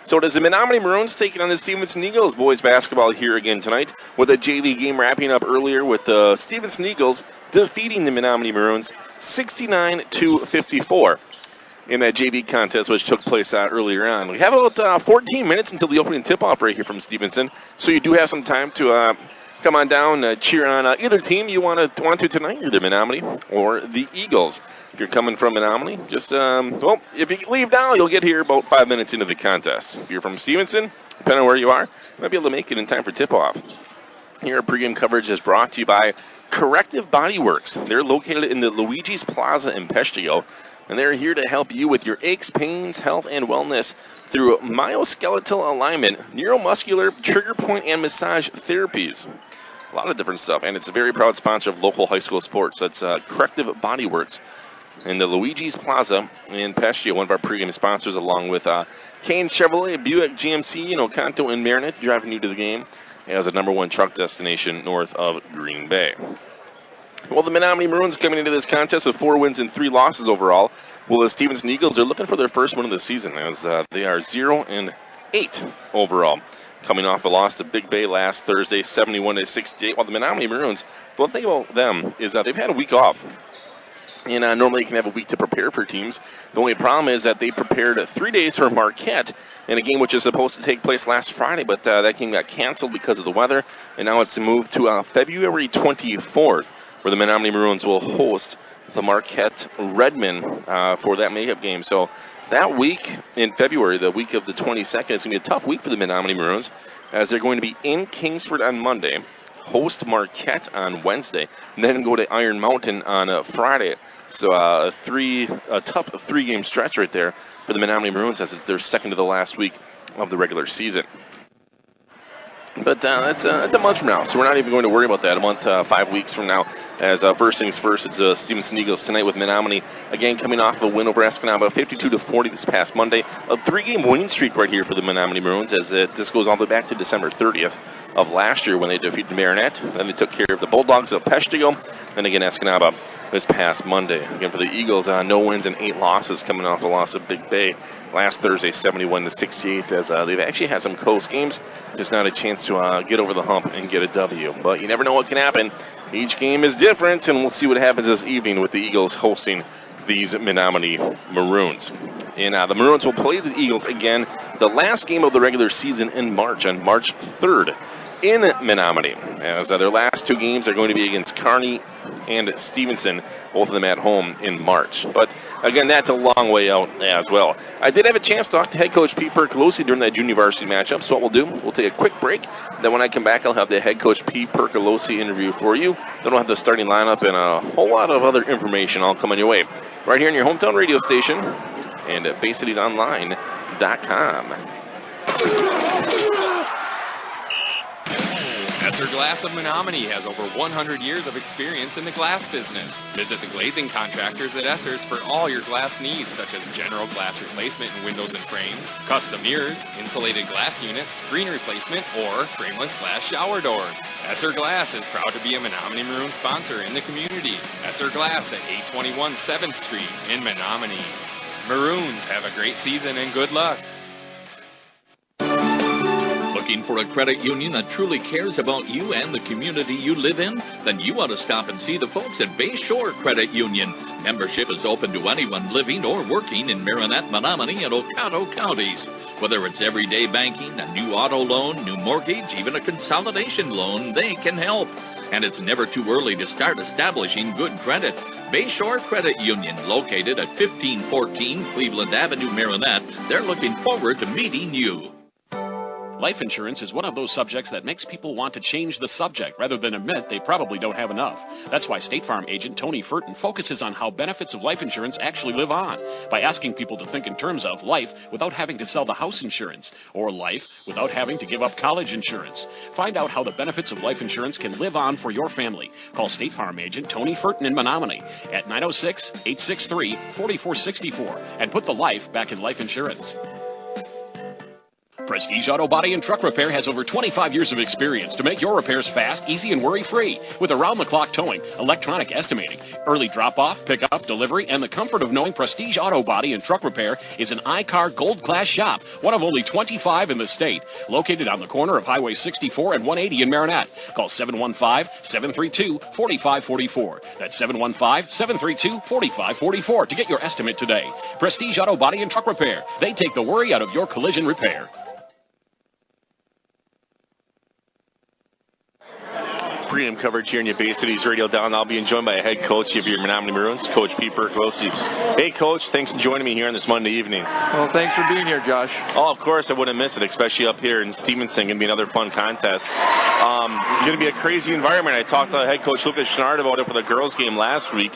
So does the Menominee Maroons taking on the Stephenson Eagles? Boys basketball here again tonight with a JV game wrapping up earlier with the Stephenson Eagles defeating the Menominee Maroons 69-54 in that JV contest, which took place earlier on. We have about 14 minutes until the opening tip-off right here from Stephenson, so you do have some time to come on down, cheer on either team you want to tonight, either Menominee or the Eagles. If you're coming from Menominee, just, if you leave now, you'll get here about 5 minutes into the contest. If you're from Stephenson, depending on where you are, you might be able to make it in time for tip-off. Here, our pregame coverage is brought to you by Corrective Body Works. They're located in the Luigi's Plaza in Peshtigo, and they're here to help you with your aches, pains, health, and wellness through myoskeletal alignment, neuromuscular, trigger point, and massage therapies. A lot of different stuff, and it's a very proud sponsor of local high school sports. That's Corrective Body Works in the Luigi's Plaza in Peshtigo, one of our pregame sponsors, along with Kane Chevrolet, Buick GMC, Oconto, and Marinette, driving you to the game as a #1 truck destination north of Green Bay. Well, the Menominee Maroons coming into this contest with 4 wins and 3 losses overall. Well, the Stephenson Eagles are looking for their first win of the season, as they are 0-8 overall, coming off a loss to Big Bay last Thursday, 71-68. While the Menominee Maroons, the one thing about them is that they've had a week off. And normally you can have a week to prepare for teams. The only problem is that they prepared 3 days for Marquette in a game which is supposed to take place last Friday, but that game got canceled because of the weather, and now it's moved to February 24th, where the Menominee Maroons will host the Marquette Redmen for that makeup game. So that week in February, the week of the 22nd, is going to be a tough week for the Menominee Maroons, as they're going to be in Kingsford on Monday, host Marquette on Wednesday, and then go to Iron Mountain on Friday. So a tough 3-game stretch right there for the Menominee Maroons, as it's their second to the last week of the regular season. But it's a month from now, so we're not even going to worry about that. A month, 5 weeks from now, as first things first, it's Stephenson Eagles tonight with Menominee, again coming off a win over Escanaba, 52-40 this past Monday. A 3-game winning streak right here for the Menominee Maroons, as this goes all the way back to December 30th of last year when they defeated Marinette. Then they took care of the Bulldogs of Peshtigo, and again Escanaba this past Monday. Again, for the Eagles, no wins and 8 losses, coming off the loss of Big Bay last Thursday, 71-68, as they've actually had some close games, just not a chance to get over the hump and get a W. But you never know what can happen. Each game is different, and we'll see what happens this evening with the Eagles hosting these Menominee Maroons. And the Maroons will play the Eagles again, the last game of the regular season in March, on March 3rd. In Menominee, as their last 2 games are going to be against Kearney and Stephenson, both of them at home in March. But again, that's a long way out as well. I did have a chance to talk to head coach Pete Percolosi during that junior varsity matchup, so what we'll do, we'll take a quick break. Then when I come back, I'll have the head coach Pete Percolosi interview for you. Then we'll have the starting lineup and a whole lot of other information all coming your way. Right here in your hometown radio station and at BayCitiesOnline.com. Esser Glass of Menominee has over 100 years of experience in the glass business. Visit the glazing contractors at Esser's for all your glass needs, such as general glass replacement in windows and frames, custom mirrors, insulated glass units, screen replacement, or frameless glass shower doors. Esser Glass is proud to be a Menominee Maroon sponsor in the community. Esser Glass at 821 7th Street in Menominee. Maroons, have a great season and good luck. Looking for a credit union that truly cares about you and the community you live in? Then you ought to stop and see the folks at Bayshore Credit Union. Membership is open to anyone living or working in Marinette, Menominee, and Oconto counties. Whether it's everyday banking, a new auto loan, new mortgage, even a consolidation loan, they can help. And it's never too early to start establishing good credit. Bayshore Credit Union, located at 1514 Cleveland Avenue, Marinette. They're looking forward to meeting you. Life insurance is one of those subjects that makes people want to change the subject rather than admit they probably don't have enough. That's why State Farm agent Tony Furton focuses on how benefits of life insurance actually live on by asking people to think in terms of life without having to sell the house insurance, or life without having to give up college insurance. Find out how the benefits of life insurance can live on for your family. Call State Farm agent Tony Furton in Menominee at 906-863-4464 and put the life back in life insurance. Prestige Auto Body and Truck Repair has over 25 years of experience to make your repairs fast, easy, and worry-free. With around-the-clock towing, electronic estimating, early drop-off, pickup, delivery, and the comfort of knowing Prestige Auto Body and Truck Repair is an iCar Gold Class shop, one of only 25 in the state. Located on the corner of Highway 64 and 180 in Marinette. Call 715-732-4544. That's 715-732-4544 to get your estimate today. Prestige Auto Body and Truck Repair. They take the worry out of your collision repair. Pregame coverage here in your Bay Cities Radio Down. I'll be joined by a head coach of your Menominee Maroons, Coach Pete Berkowski. Hey, Coach, thanks for joining me here on this Monday evening. Well, thanks for being here, Josh. Oh, of course, I wouldn't miss it, especially up here in Stephenson. Going to be another fun contest. Going to be a crazy environment. I talked to head coach Lucas Schnard about it for the girls' game last week,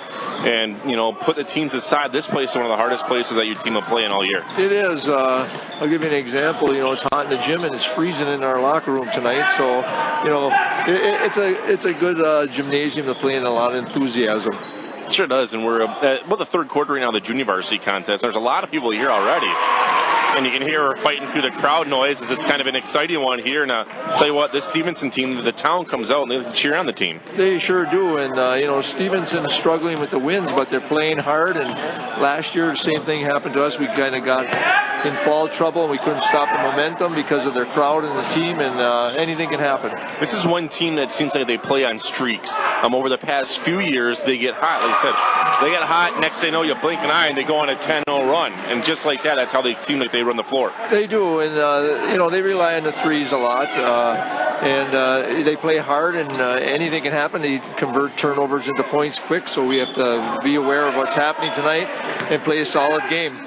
and put the teams aside. This place is one of the hardest places that your team will play in all year. It is. I'll give you an example. It's hot in the gym and it's freezing in our locker room tonight. So, it's a good gymnasium to play in, a lot of enthusiasm. It sure does, and we're the third quarter right now of the junior varsity contest. There's a lot of people here already. And you can hear her fighting through the crowd noise as it's kind of an exciting one here. And I'll tell you what, this Stephenson team, the town comes out and they cheer on the team. They sure do. And, Stephenson is struggling with the wins, but they're playing hard. And last year, the same thing happened to us. We kind of got in fall trouble and we couldn't stop the momentum because of their crowd and the team. And anything can happen. This is one team that seems like they play on streaks. Over the past few years, they get hot. Like I said, they get hot. Next thing you know, you blink an eye and they go on a 10-0 run. And just like that, that's how they seem like they run the floor. They do, and they rely on the threes a lot, and they play hard, and anything can happen. They convert turnovers into points quick, so we have to be aware of what's happening tonight and play a solid game.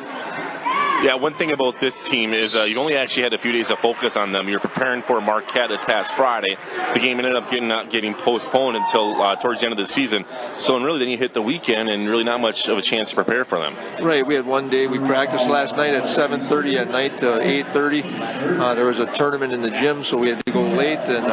Yeah, one thing about this team is you only actually had a few days of focus on them. You're preparing for Marquette this past Friday. The game ended up getting postponed until towards the end of the season. So really then you hit the weekend and really not much of a chance to prepare for them. Right, we had one day. We practiced last night at 7:30 at night to 8:30. There was a tournament in the gym, so we had to go late, and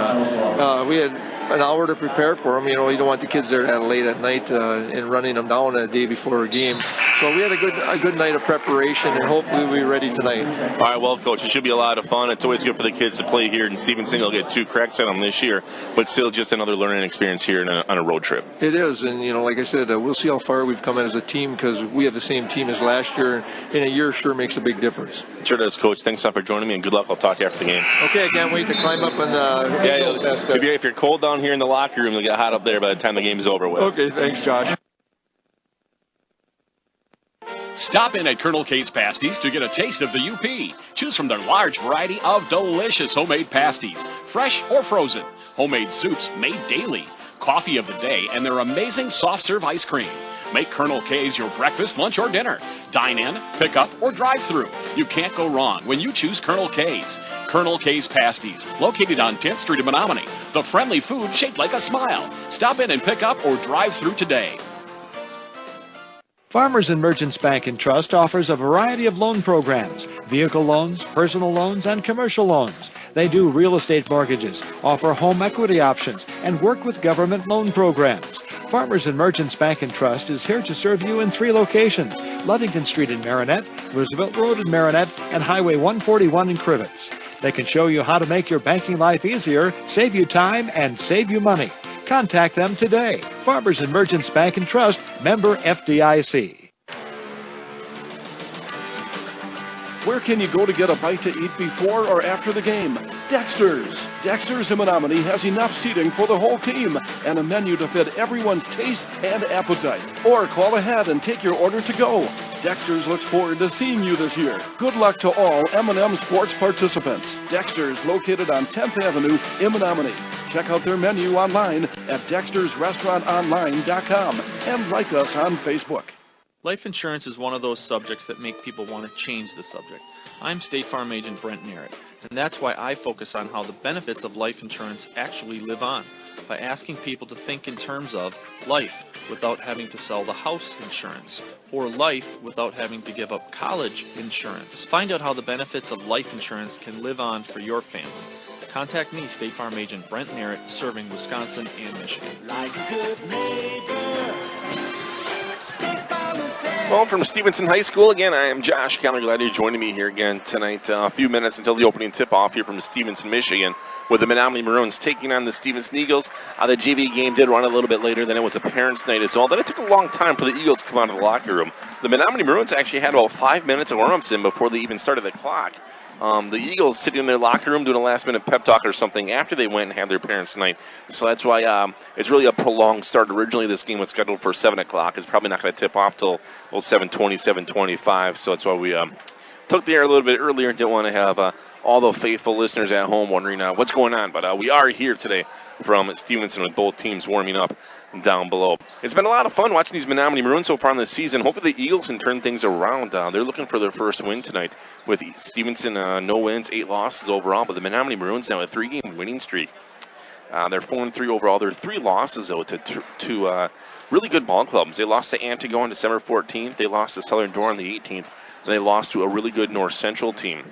we had an hour to prepare for them. You don't want the kids there that late at night and running them down the day before a game. So we had a good night of preparation, and hopefully we'll be ready tonight. All right, well, Coach, it should be a lot of fun. It's always good for the kids to play here in Stephenson. They'll get 2 cracks at them this year, but still just another learning experience here on a road trip. It is, and like I said, we'll see how far we've come as a team because we have the same team as last year, and a year sure makes a big difference. Sure does, Coach. Thanks for joining me, and good luck. I'll talk to you after the game. Okay, I can't wait to climb up and if you're cold down here in the locker room, you'll get hot up there by the time the game is over with. Okay, thanks, Josh. Stop in at Colonel K's Pasties to get a taste of the UP. Choose from their large variety of delicious homemade pasties, fresh or frozen, homemade soups made daily, coffee of the day, and their amazing soft-serve ice cream. Make Colonel K's your breakfast, lunch, or dinner. Dine in, pick up, or drive through. You can't go wrong when you choose Colonel K's. Colonel K's Pasties, located on 10th Street in Menominee. The friendly food shaped like a smile. Stop in and pick up or drive through today. Farmers and Merchants Bank and Trust offers a variety of loan programs, vehicle loans, personal loans, and commercial loans. They do real estate mortgages, offer home equity options, and work with government loan programs. Farmers and Merchants Bank and Trust is here to serve you in 3 locations: Ludington Street in Marinette, Roosevelt Road in Marinette, and Highway 141 in Crivets. They can show you how to make your banking life easier, save you time, and save you money. Contact them today. Farmers and Merchants Bank and Trust, member FDIC. Where can you go to get a bite to eat before or after the game? Dexter's. Dexter's in Menominee has enough seating for the whole team and a menu to fit everyone's taste and appetite. Or call ahead and take your order to go. Dexter's looks forward to seeing you this year. Good luck to all M&M Sports participants. Dexter's, located on 10th Avenue in Menominee. Check out their menu online at dextersrestaurantonline.com and like us on Facebook. Life insurance is one of those subjects that make people want to change the subject. I'm State Farm Agent Brent Narrett, and that's why I focus on how the benefits of life insurance actually live on, by asking people to think in terms of life without having to sell the house insurance, or life without having to give up college insurance. Find out how the benefits of life insurance can live on for your family. Contact me, State Farm Agent Brent Narrett, serving Wisconsin and Michigan. Like a good neighbor, State Farm. Well, from Stephenson High School, again, I am Josh Keller. Glad you're joining me here again tonight. A few minutes until the opening tip-off here from Stephenson, Michigan, with the Menominee Maroons taking on the Stephenson Eagles. The JV game did run a little bit later than it was a parents' night as well. Then it took a long time for the Eagles to come out of the locker room. The Menominee Maroons actually had about 5 minutes of warm-ups in before they even started the clock. The Eagles sitting in their locker room doing a last-minute pep talk or something after they went and had their parents' night. So that's why it's really a prolonged start. Originally, this game was scheduled for 7 o'clock. It's probably not going to tip off till 7:20, 7:25. So that's why we took the air a little bit earlier. Didn't want to have all the faithful listeners at home wondering what's going on. But we are here today from Stephenson with both teams warming up down below. It's been a lot of fun watching these Menominee Maroons so far in this season. Hopefully the Eagles can turn things around. They're looking for their first win tonight with Stephenson no wins, 8 losses overall, but the Menominee Maroons now a 3-game winning streak. They're 4-3 overall. They're 3 losses, though, to really good ball clubs. They lost to Antigo on December 14th. They lost to Southern Door on the 18th. And they lost to a really good North Central team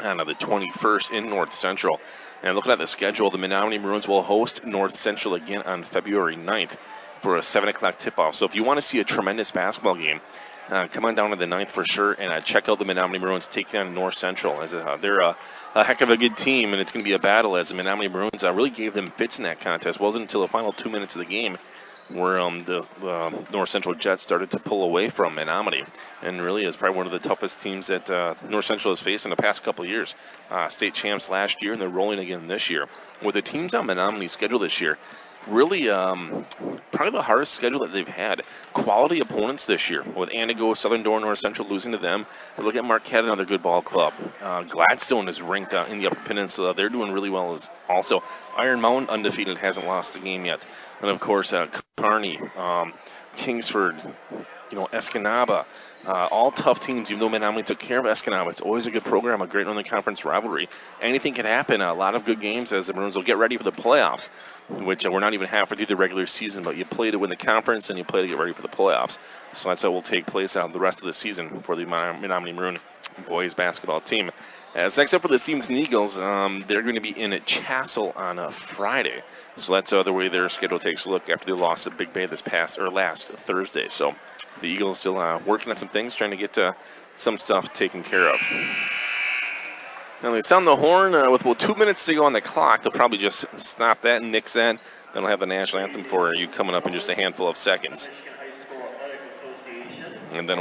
on the 21st in North Central. And looking at the schedule, the Menominee Maroons will host North Central again on February 9th for a 7 o'clock tip-off. So if you want to see a tremendous basketball game, come on down to the 9th for sure and check out the Menominee Maroons taking on North Central. As they're a heck of a good team, and it's going to be a battle as the Menominee Maroons really gave them fits in that contest. It wasn't until the final 2 minutes of the game where the North Central Jets started to pull away from Menominee. And really is probably one of the toughest teams that North Central has faced in the past couple of years. State champs last year, and they're rolling again this year. With the teams on Menominee's schedule this year, really probably the hardest schedule that they've had. Quality opponents this year, with Antigo, Southern Door, North Central losing to them. Look at Marquette, another good ball club. Gladstone is ranked in the Upper Peninsula. They're doing really well as also. Iron Mountain, undefeated, hasn't lost a game yet. And, of course, Kearney, Kingsford, Escanaba. All tough teams, even though Menominee took care of Escanaba. It's always a good program, a great Northern Conference rivalry. Anything can happen. A lot of good games as the Maroons will get ready for the playoffs, which we're not even halfway through the regular season, but you play to win the conference and you play to get ready for the playoffs. So that's what will take place the rest of the season for the Menominee Maroon boys basketball team. As next up for the Stephenson Eagles, they're going to be in Chassell on a Friday. So that's the way their schedule takes a look after they lost at Big Bay last Thursday. So the Eagles still working on some things, trying to get some stuff taken care of. Now they sound the horn with about 2 minutes to go on the clock. They'll probably just stop that and nix that. Then we'll have the national anthem for you coming up in just a handful of seconds. And then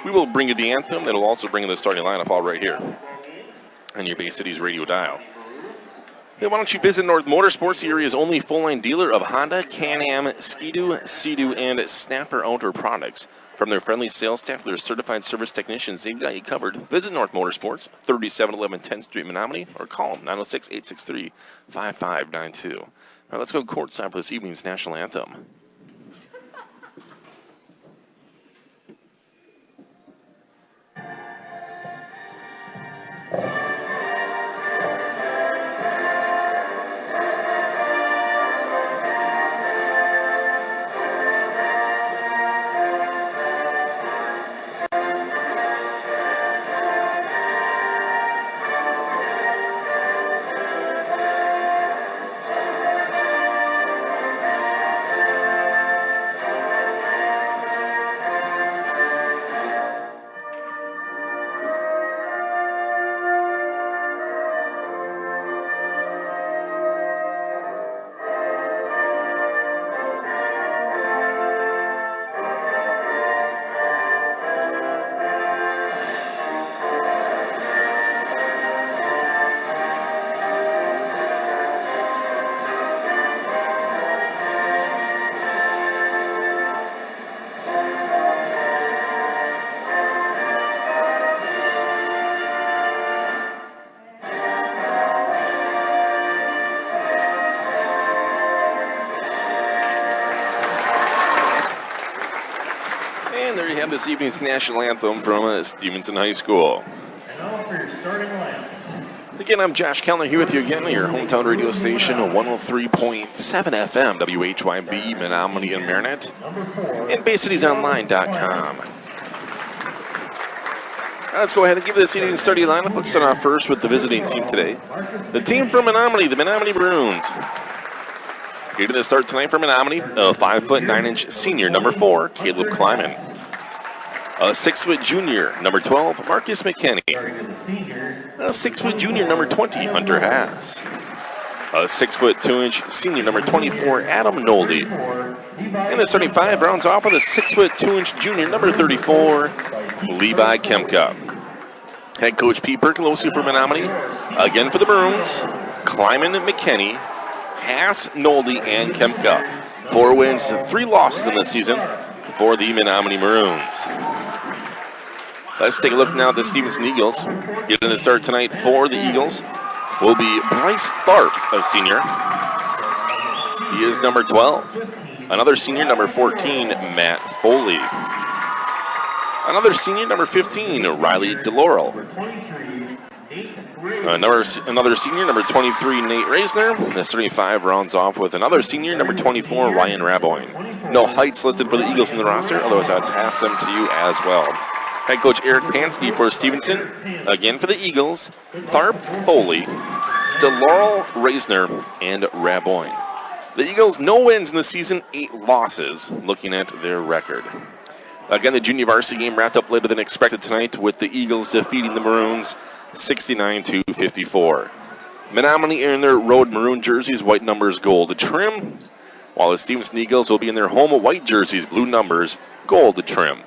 we will bring you the anthem. That'll also bring you the starting lineup all right here on your Bay Cities radio dial. Then why don't you visit North Motorsports, the area's only full-line dealer of Honda, Can-Am, Ski-Doo, Sea-Doo, and Snapper outdoor products. From their friendly sales staff to their certified service technicians, they've got you covered. Visit North Motorsports, 3711 10th Street, Menominee, or call them, 906-863-5592. All right, let's go courtside for this evening's national anthem. This evening's national anthem from Stephenson High School. And now for your starting lineups. Again, I'm Josh Kellner here with you again on your hometown radio station, 103.7 FM, WHYB, Menominee and Marinette, and BayCitiesOnline.com. Let's go ahead and give this evening's starting lineup. Let's start off first with the visiting team today. The team from Menominee, the Menominee Maroons. Here to the start tonight for Menominee, a 5'9" senior, number 4, Caleb Kleiman. A 6-foot junior, number 12, Marcus McKinney. A 6-foot junior, number 20, Hunter Haas. A 6-foot 2-inch senior, number 24, Adam Nolde. And the 35 rounds off with a 6-foot 2-inch junior, number 34, Levi Kemka. Head coach Pete Berkolowski for Menominee. Again for the Maroons, Kleiman McKinney, Haas, Nolde, and Kemka. 4 wins, 3 losses in the season for the Menominee Maroons. Let's take a look now at the Stephenson Eagles. Getting the start tonight for the Eagles will be Bryce Tharp, a senior. He is number 12. Another senior, number 14, Matt Foley. Another senior, number 15, Riley DeLaurel. Another senior, number 23, Nate Reisner. The 35 rounds off with another senior, number 24, Ryan Raboin. No heights listed for the Eagles in the roster, otherwise I'd pass them to you as well. Head coach Eric Pansky for Stephenson. Again for the Eagles, Tharp, Foley, DeLaurel, Reisner, and Raboin. The Eagles, no wins in the season, 8 losses, looking at their record. Again, the junior varsity game wrapped up later than expected tonight with the Eagles defeating the Maroons 69-54. Menominee in their road maroon jerseys, white numbers, gold trim, while the Stephenson Eagles will be in their home white jerseys, blue numbers, gold trim.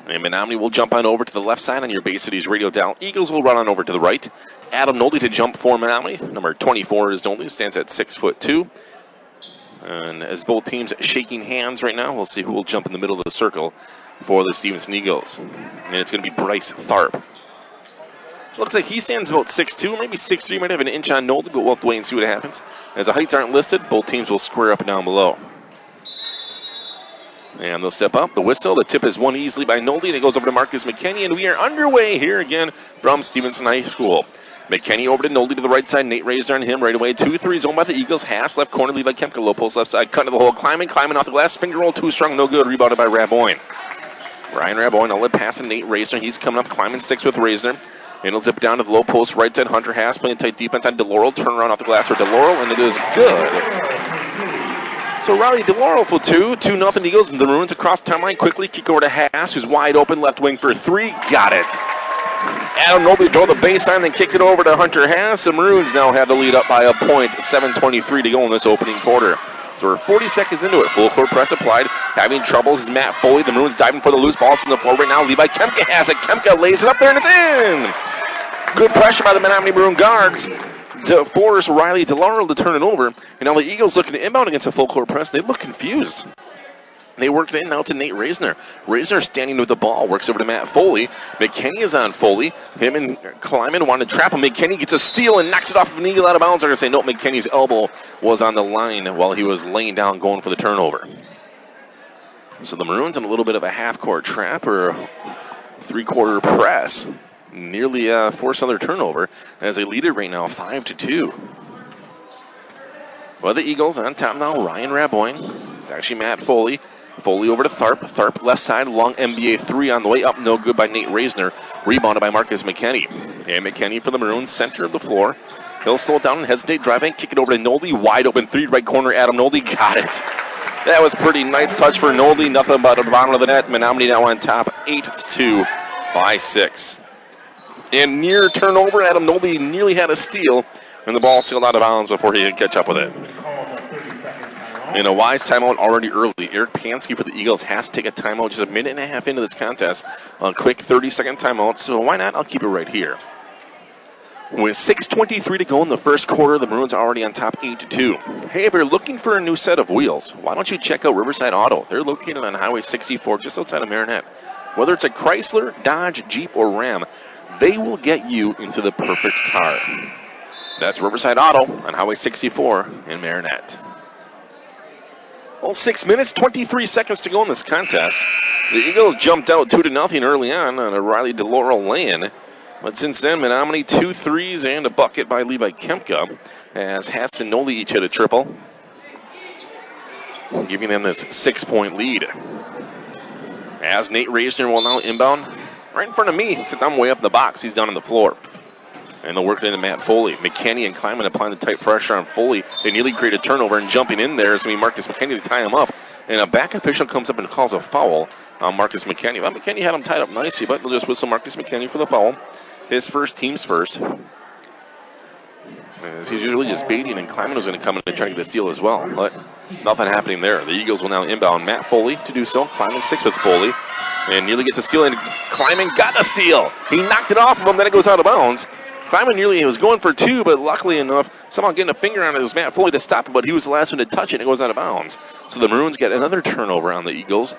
And Menominee will jump on over to the left side on your Bay Cities radio dial. Eagles will run on over to the right. Adam Nolde to jump for Menominee. Number 24 is Nolde, stands at 6'2". And as both teams shaking hands right now, we'll see who will jump in the middle of the circle for the Stephenson Eagles. And it's going to be Bryce Tharp. Looks like he stands about 6'2", maybe 6'3", might have an inch on Nolde, but we'll have to wait and see what happens. As the heights aren't listed, both teams will square up and down below. And they'll step up. The whistle. The tip is won easily by Nolde. It goes over to Marcus McKinney, and we are underway here again from Stephenson High School. McKinney over to Nolde to the right side. Nate Reisner on him right away. 2-3 zone by the Eagles. Haas left corner. Levi Kemka low post left side. Cut to the hole. Climbing off the glass. Finger roll too strong. No good. Rebounded by Raboin. Ryan Raboin. I'll let pass to Nate Reisner. He's coming up. Climbing sticks with Reisner. And he'll zip down to the low post right side. Hunter Haas playing tight defense on DeLaurel. Turn around off the glass for DeLaurel, and it is good. So Riley DeLaurel for 2-0 Eagles. The Maroons across the timeline quickly. Kick over to Haas, who's wide open. Left wing for 3. Got it. Adam Nolde throw the baseline, then kick it over to Hunter Haas. The Maroons now have the lead up by a point. 7:23 to go in this opening quarter. So we're 40 seconds into it. Full court press applied. Having troubles is Matt Foley. The Maroons diving for the loose ball. It's on the floor right now. Levi Kemka has it. Kemka lays it up there, and it's in. Good pressure by the Menominee Maroon guards to force Riley DeLaurel to turn it over. And now the Eagles looking to inbound against a full court press. They look confused. They work it in now to Nate Reisner. Reisner standing with the ball. Works over to Matt Foley. McKinney is on Foley. Him and Kleiman want to trap him. McKinney gets a steal and knocks it off of an Eagle out of bounds. They're going to say, no, McKinney's elbow was on the line while he was laying down going for the turnover. So the Maroons in a little bit of a half-court trap or a three-quarter press. Nearly force another turnover as they lead it right now 5-2. Well, the Eagles on top now. Ryan Raboin. It's actually Matt Foley. Foley over to Tharp. Tharp left side, long NBA 3 on the way up. No good by Nate Reisner. Rebounded by Marcus McKinney. And McKinney for the Maroons, center of the floor. He'll slow it down and hesitate, driving, kick it over to Nolde. Wide open 3, right corner, Adam Nolde. Got it. That was pretty nice touch for Nolde. Nothing but the bottom of the net. Menominee now on top, 8-2 by 6. And near turnover, Adam Nolde nearly had a steal, and the ball sailed out of bounds before he could catch up with it. And a wise timeout already early. Eric Pansky for the Eagles has to take a timeout just a minute and a half into this contest. A quick 30-second timeout, so why not? I'll keep it right here. With 6:23 to go in the first quarter, the Maroons are already on top 8-2. Hey, if you're looking for a new set of wheels, why don't you check out Riverside Auto? They're located on Highway 64 just outside of Marinette. Whether it's a Chrysler, Dodge, Jeep, or Ram, they will get you into the perfect car. That's Riverside Auto on Highway 64 in Marinette. Well, 6 minutes, 23 seconds to go in this contest. The Eagles jumped out 2-0 early on a Riley DeLaurel lay-in. But since then, Menominee 2 threes and a bucket by Levi Kemka as Haas and Nolde each hit a triple, giving them this 6-point lead. As Nate Reisner will now inbound right in front of me, except I'm way up in the box. He's down on the floor. And they'll work it into Matt Foley. McKinney and Kleiman applying the tight pressure on Foley. They nearly create a turnover, and jumping in there is going to be Marcus McKinney to tie him up. And a back official comes up and calls a foul on Marcus McKinney. Well, McKinney had him tied up nicely, but they'll just whistle Marcus McKinney for the foul. His first, team's first. As he's usually just baiting, and Kleiman was going to come in and try to get a steal as well. But nothing happening there. The Eagles will now inbound Matt Foley to do so. Kleiman sticks with Foley and nearly gets a steal, and Kleiman got a steal. He knocked it off of him, then it goes out of bounds. Kleiman nearly was going for two, but luckily enough, somehow getting a finger on it was Matt Foley to stop it, but he was the last one to touch it, and it goes out of bounds. So the Maroons get another turnover on the Eagles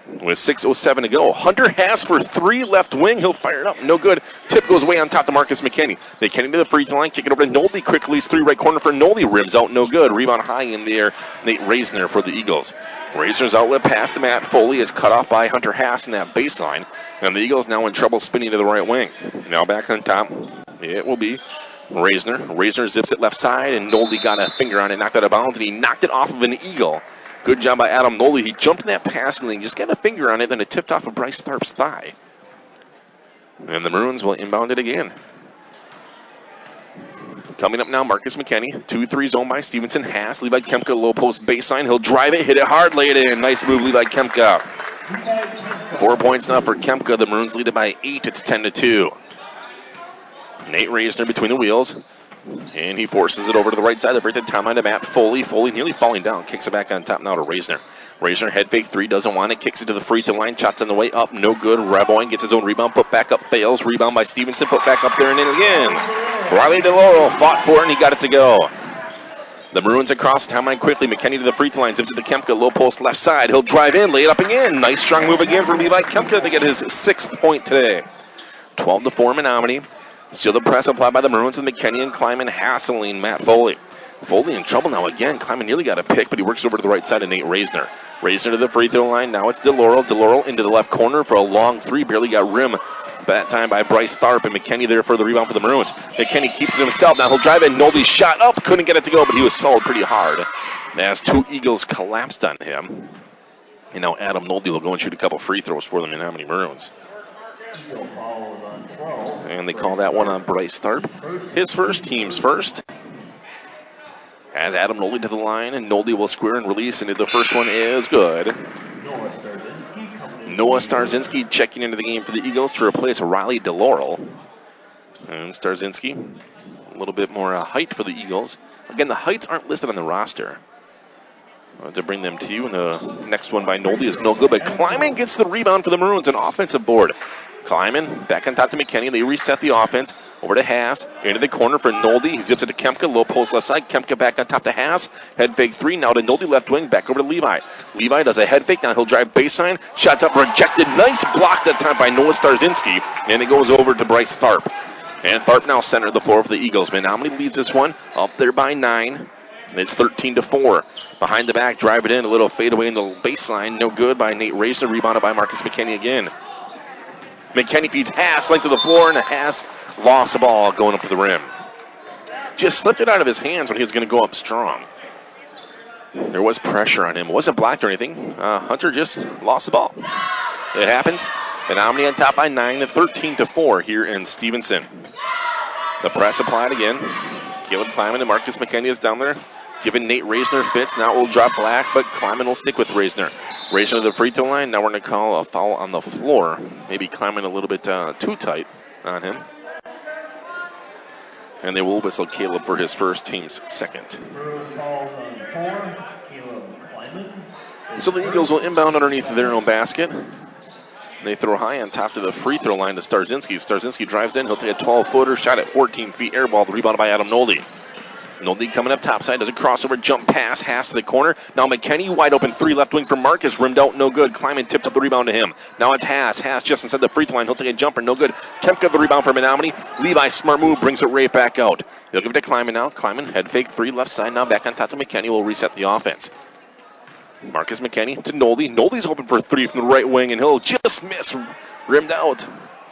with 6:07 to go. Hunter has for three, left wing. He'll fire it up. No good. Tip goes way on top to Marcus McKinney. McKinney to the free throw line. Kick it over to Nolte quickly. Three right corner for Nolte. Rims out. No good. Rebound high in the air. Nate Reisner for the Eagles. Reisner's outlet pass to Matt Foley is cut off by Hunter Haas in that baseline. And the Eagles now in trouble spinning to the right wing. Now back on top. It will be Reisner. Reisner zips it left side, and Nolte got a finger on it, knocked out of bounds, and he knocked it off of an Eagle. Good job by Adam Nolte. He jumped in that pass and then just got a finger on it, then it tipped off of Bryce Tharp's thigh. And the Maroons will inbound it again. Coming up now, Marcus McKinney. 2-3 zone by Stephenson. Haas, Levi Kemka, low post baseline. He'll drive it, hit it hard, lay it in. Nice move, Levi Kemka. 4 points now for Kemka. The Maroons lead it by 8. It's 10-2. Nate Reisner between the wheels. And he forces it over to the right side. They break the timeline to Matt Foley. Foley nearly falling down. Kicks it back on top now to Reisner. Reisner head fake three. Doesn't want it. Kicks it to the free throw line. Shots on the way up. No good. Reboing gets his own rebound. Put back up. Fails. Rebound by Stephenson. Put back up there and in again. Riley DeLauro fought for it and he got it to go. The Maroons across the timeline quickly. McKinney to the free throw line. Zips it to Kemka. Low post left side. He'll drive in. Lay it up again. Nice strong move again for Levi Kemka to get his 6th point today. 12-4 Menominee. Still the press applied by the Maroons and McKinney and Kleiman hassling Matt Foley. Foley in trouble now again. Kleiman nearly got a pick, but he works over to the right side of Nate Reisner. Reisner to the free throw line. Now it's DeLauro. DeLauro into the left corner for a long three. Barely got rim that time by Bryce Tharp, and McKinney there for the rebound for the Maroons. McKinney keeps it himself. Now he'll drive in. Nolte shot up. Couldn't get it to go, but he was fouled pretty hard as two Eagles collapsed on him. And now Adam Nolte will go and shoot a couple free throws for the Menominee Maroons. And they call that one on Bryce Tharp. His first, team's first. As Adam Nolte to the line, and Nolte will square and release, and the first one is good. Noah Starzinski checking into the game for the Eagles to replace Riley DeLauro. And Starzinski, a little bit more height for the Eagles. Again, the heights aren't listed on the roster. To bring them to you, and the next one by Nolte is no good, but Kleiman gets the rebound for the Maroons, an offensive board. Kleiman back on top to McKinney. They reset the offense. Over to Haas. Into the corner for Nolte. He zips it to Kemka. Low post left side. Kemka back on top to Haas. Head fake three. Now to Nolte left wing. Back over to Levi. Levi does a head fake. Now he'll drive baseline. Shots up rejected. Nice block that time by Noah Starzinski. And it goes over to Bryce Tharp. And Tharp now center of the floor for the Eagles. Menominee leads this one. Up there by 9. It's 13-4. Behind the back. Drive it in. A little fadeaway in the baseline. No good by Nate Reisner. Rebounded by Marcus McKinney again. McKinney feeds Haas length of the floor, and Haas lost the ball going up to the rim. Just slipped it out of his hands when he was going to go up strong. There was pressure on him. It wasn't blocked or anything. Hunter just lost the ball. It happens. Menominee on top by 9 to 13-4 here in Stephenson. The press applied again. Caleb Kleiman and Marcus McKinney is down there, giving Nate Reisner fits. Now it will drop back, but Kleiman will stick with Reisner. Reisner to the free throw line. Now we're going to call a foul on the floor. Maybe Kleiman a little bit too tight on him. And they will whistle Caleb for his first, team's second. So the Eagles will inbound underneath their own basket. They throw high on top to the free throw line to Starzinski. Starzinski drives in. He'll take a 12-footer shot at 14 feet. Air ball. Rebounded by Adam Nolte. Nolte coming up topside. Does a crossover jump pass. Haas to the corner. Now McKinney wide open three left wing for Marcus. Rimmed out. No good. Kleiman tipped up the rebound to him. Now it's Haas. Haas just inside the free throw line. He'll take a jumper. No good. Kemka the rebound for Menominee. Levi smart move. Brings it right back out. He'll give it to Kleiman now. Kleiman head fake three left side. Now back on top to McKinney. Will reset the offense. Marcus McKinney to Nolte. Nolte's hoping for a three from the right wing, and he'll just miss. Rimmed out.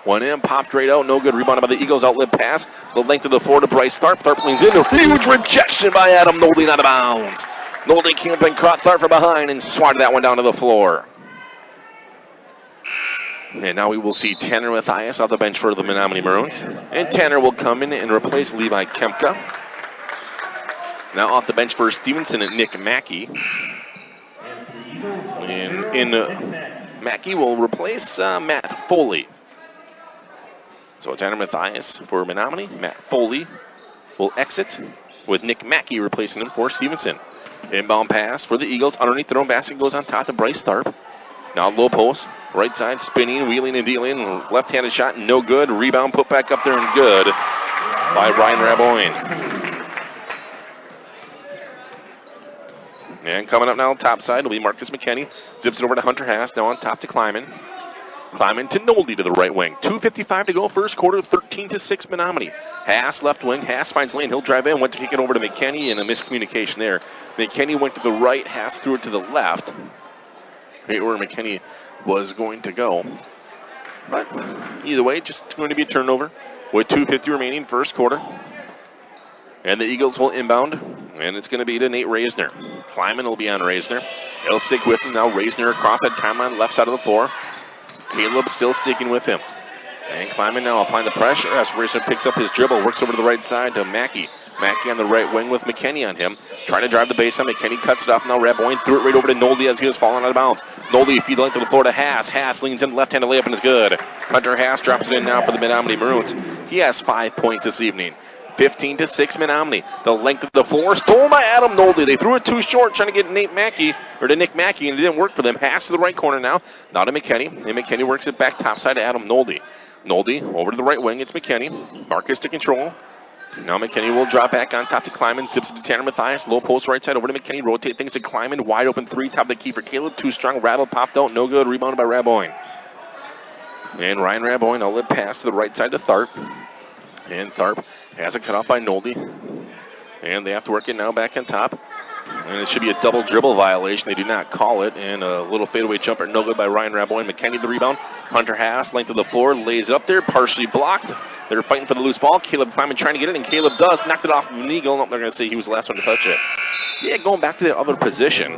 One in, popped right out. No good. Rebounded by the Eagles. Outlet pass. The length of the floor to Bryce Tharp. Tharp leans in. A huge rejection by Adam Nolte out of bounds. Nolte came up and caught Tharp from behind and swatted that one down to the floor. And now we will see Tanner Mathias off the bench for the Menominee Maroons. And Tanner will come in and replace Levi Kempka. Now off the bench for Stevenson and Nick Mackey. And Mackey will replace Matt Foley. So Tanner Mathias for Menominee. Matt Foley will exit with Nick Mackey replacing him for Stevenson. Inbound pass for the Eagles. Underneath the own basket goes on top to Bryce Tharp. Now low post. Right side spinning, wheeling and dealing. Left-handed shot, no good. Rebound put back up there and good by Ryan Raboin. And coming up now top side will be Marcus McKinney. Zips it over to Hunter Haas. Now on top to Kleiman. Kleiman to Nolde to the right wing. 2:55 to go. First quarter, 13-6 Menominee. Haas left wing. Haas finds lane. He'll drive in. Went to kick it over to McKinney, and a miscommunication there. McKinney went to the right. Haas threw it to the left. Right where McKinney was going to go. But either way, just going to be a turnover with 2:50 remaining first quarter. And the Eagles will inbound, and it's going to be to Nate Reisner. Kleiman will be on Reisner. He'll stick with him now. Reisner across that timeline, left side of the floor. Caleb still sticking with him. And Kleiman now applying the pressure as Reisner picks up his dribble, works over to the right side to Mackey. Mackey on the right wing with McKinney on him. Trying to drive the baseline. McKinney cuts it up. Now Raboin threw it right over to Nolde as he was falling out of bounds. Nolde feed the length of the floor to Haas. Haas leans in, left-handed layup and is good. Hunter Haas drops it in now for the Menominee Maroons. He has 5 points this evening. 15-6 Menominee. The length of the floor stolen by Adam Nolde. They threw it too short trying to get Nick Mackey, and it didn't work for them. Haas to the right corner now. Now to McKinney. And McKinney works it back topside to Adam Nolde. Nolde over to the right wing. It's McKinney. Marcus to control. Now McKinney will drop back on top to Kleiman. Zips it to Tanner Mathias. Low post right side over to McKinney. Rotate things to Kleiman. Wide open three. Top of the key for Caleb. Too strong. Rattle popped out. No good. Rebounded by Raboin. And Ryan Raboin outlet pass to the right side to Tharp. And Tharp has it cut off by Nolde. And they have to work it now back on top. And it should be a double dribble violation. They do not call it. And a little fadeaway jumper, no good by Ryan Raboin. McKinney the rebound. Hunter Haas, length of the floor, lays it up there, partially blocked. They're fighting for the loose ball. Caleb Kleiman trying to get it, and Caleb does. Knocked it off of an eagle. Nope, they're going to say he was the last one to touch it. Yeah, going back to the other possession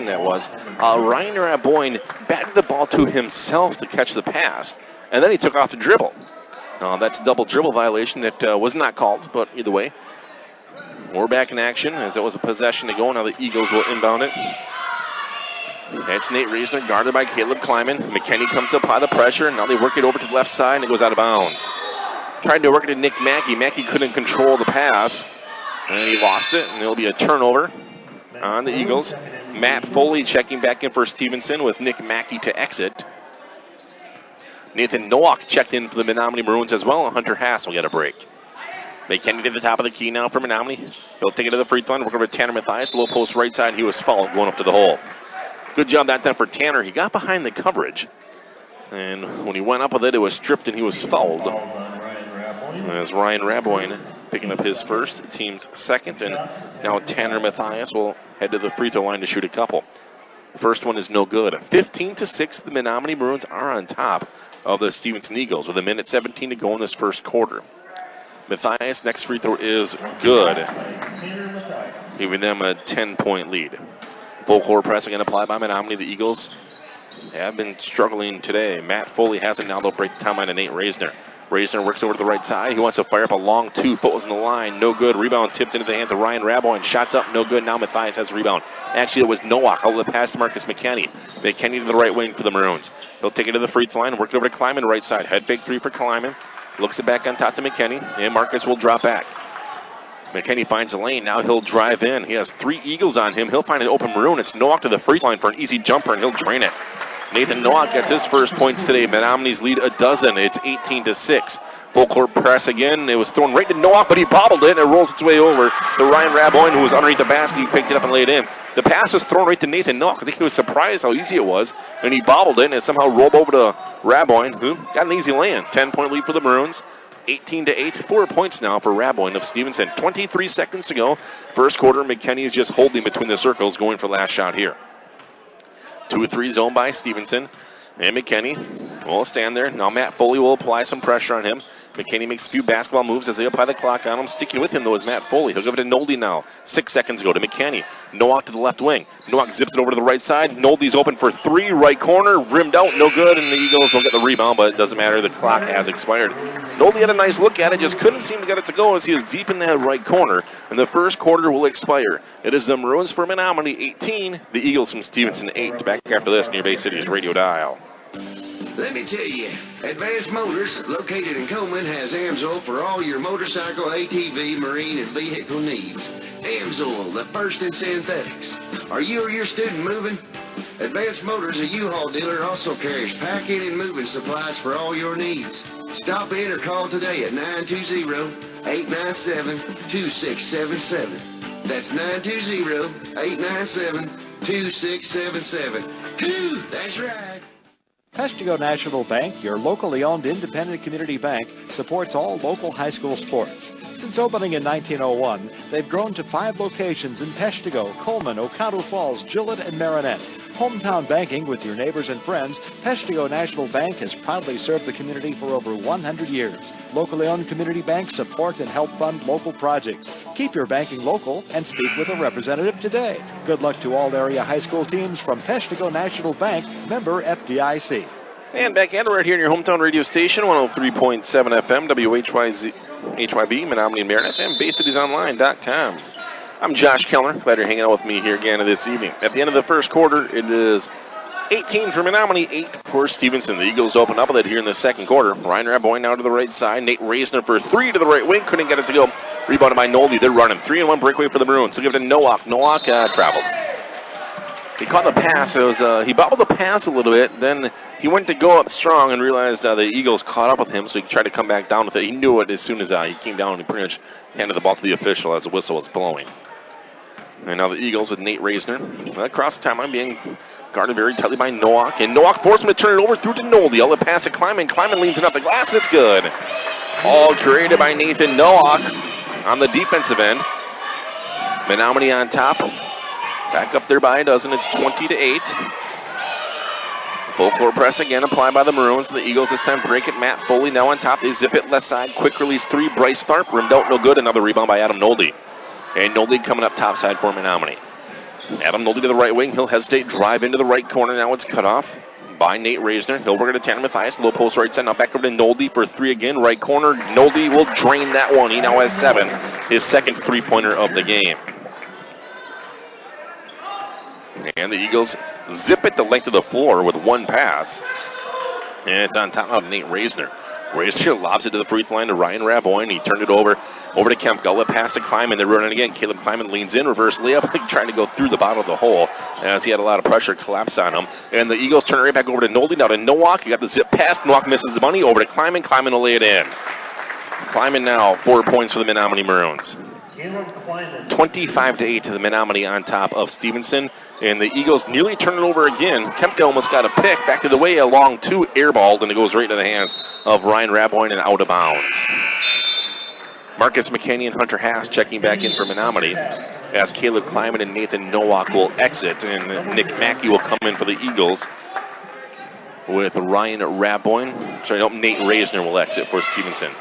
that was. Ryan Raboin batted the ball to himself to catch the pass. And then he took off the dribble. That's a double dribble violation that was not called, but either way. We're back in action as it was a possession to go. Now the Eagles will inbound it. It's Nate Reisner guarded by Caleb Kleiman. McKinney comes to apply the pressure. Now they work it over to the left side and it goes out of bounds. Tried to work it to Nick Mackey. Mackey couldn't control the pass. And he lost it, and it'll be a turnover on the Eagles. Matt Foley checking back in for Stevenson with Nick Mackey to exit. Nathan Nowak checked in for the Menominee Maroons as well. Hunter Haas will get a break. McKinney to the top of the key now for Menominee. He'll take it to the free throw line. Work over to Tanner Mathias. Low post right side. He was fouled going up to the hole. Good job that time for Tanner. He got behind the coverage. And when he went up with it, it was stripped and he was fouled. As Ryan Raboin picking up his first, team's second. And now Tanner Mathias will head to the free throw line to shoot a couple. The first one is no good. 15-6, the Menominee Maroons are on top of the Stevenson Eagles with 1:17 to go in this first quarter. Mathias' next free throw is good, giving them a 10-point lead. Full court press again applied by Menominee. The Eagles have been struggling today. Matt Foley has it now. They'll break the timeline to Nate Reisner. Reisner works over to the right side. He wants to fire up a long 2. Foot was in the line. No good. Rebound tipped into the hands of Ryan Raboin. Shots up. No good. Now Mathias has the rebound. Actually, it was Nowak. Out of the pass to Marcus McKinney. McKinney to the right wing for the Maroons. He'll take it to the free throw line and work it over to Kleiman right side. Head fake 3 for Kleiman. Looks it back on top to McKinney. And Marcus will drop back. McKinney finds the lane. Now he'll drive in. He has 3 Eagles on him. He'll find an open Maroon. It's Nowak to the free throw line for an easy jumper, and he'll drain it. Nathan Nowak gets his first points today. Menominee's lead a dozen. It's 18-6. Full court press again. It was thrown right to Nowak, but he bobbled it, and it rolls its way over to Ryan Raboin, who was underneath the basket. He picked it up and laid it in. The pass was thrown right to Nathan Nowak. I think he was surprised how easy it was, and he bobbled it, and it somehow rolled over to Raboin, who got an easy land. 10-point lead for the Maroons. 18-8, 4 points now for Raboin of Stevenson. 23 seconds to go. First quarter, McKinney is just holding between the circles, going for last shot here. 2-3 zone by Stevenson. And McKinney will stand there. Now Matt Foley will apply some pressure on him. McKinney makes a few basketball moves as they apply the clock on him. Sticking with him, though, is Matt Foley. He'll give it to Nolde now. 6 seconds go to McKinney. Nowak to the left wing. Nowak zips it over to the right side. Nolde's open for 3. Right corner. Rimmed out. No good. And the Eagles will get the rebound, but it doesn't matter. The clock has expired. Nolde had a nice look at it. Just couldn't seem to get it to go as he was deep in that right corner. And the first quarter will expire. It is the Maroons from Menominee 18. The Eagles from Stephenson 8. Back after this near Bay City's radio dial. Let me tell you, Advanced Motors, located in Coleman, has AMSOIL for all your motorcycle, ATV, marine, and vehicle needs. AMSOIL, the first in synthetics. Are you or your student moving? Advanced Motors, a U-Haul dealer, also carries packing and moving supplies for all your needs. Stop in or call today at 920-897-2677. That's 920-897-2677. Whew, that's right. Peshtigo National Bank, your locally owned independent community bank, supports all local high school sports. Since opening in 1901, they've grown to 5 locations in Peshtigo, Coleman, Oconto Falls, Gillett, and Marinette. Hometown banking with your neighbors and friends, Peshtigo National Bank has proudly served the community for over 100 years. Locally owned community banks support and help fund local projects. Keep your banking local and speak with a representative today. Good luck to all area high school teams from Peshtigo National Bank, member FDIC. And back at it right here in your hometown radio station, 103.7 FM, WHYB, Menominee and Marinette, and BayCitiesOnline.com. I'm Josh Kellner. Glad you're hanging out with me here again this evening. At the end of the first quarter, it is 18 for Menominee, 8 for Stephenson. The Eagles open up with it here in the second quarter. Ryan Raboy now to the right side. Nate Reisner for 3 to the right wing. Couldn't get it to go. Rebounded by Nolde. They're running 3-1 breakaway for the Maroons. So give it to Nowak. Nowak traveled. He caught the pass. It was he bobbled the pass a little bit. Then he went to go up strong and realized the Eagles caught up with him, so he tried to come back down with it. He knew it as soon as he came down and he pretty much handed the ball to the official as the whistle was blowing. And now the Eagles with Nate Reisner. Across the timeline being guarded very tightly by Nowak. And Nowak forced him to turn it over through to Nolde. All the pass to Kleiman. Kleiman leans it off the glass and it's good. All created by Nathan Nowak on the defensive end. Menominee on top. Back up there by a dozen. It's 20-8. Full court press again applied by the Maroons. The Eagles this time break it. Matt Foley now on top. They zip it left side. Quick release 3. Bryce Tharp. Rimmed out, no good. Another rebound by Adam Nolde. And Nolde coming up top side for Menominee. Adam Nolde to the right wing. He'll hesitate. Drive into the right corner. Now it's cut off by Nate Reisner. He'll work it to Tanner Mathias. Low post right side. Now back over to Nolde for 3 again. Right corner. Nolde will drain that one. He now has 7. His second three-pointer of the game. And the Eagles zip it the length of the floor with 1 pass. And it's on top of Nate Reisner. Reisner lobs it to the free throw line to Ryan Raboy, and he turned it over to Kemp. Outlet pass to Kleiman. They're running again. Caleb Kleiman leans in, reverse layup, trying to go through the bottom of the hole as he had a lot of pressure collapse on him. And the Eagles turn it right back over to Nolde. Now to Nowak. You got the zip pass. Nowak misses the money. Over to Kleiman. Kleiman will lay it in. Kleiman now 4 points for the Menominee Maroons. 25-8 to the Menominee on top of Stephenson. And the Eagles nearly turn it over again. Kempka almost got a pick. Back to the way along 2, airballed, and it goes right into the hands of Ryan Raboy and out of bounds. Marcus McKinney and Hunter Haas checking back in for Menominee as Caleb Kleiman and Nathan Nowak will exit. And Nick Mackey will come in for the Eagles with Ryan Raboy. Nate Reisner will exit for Stephenson.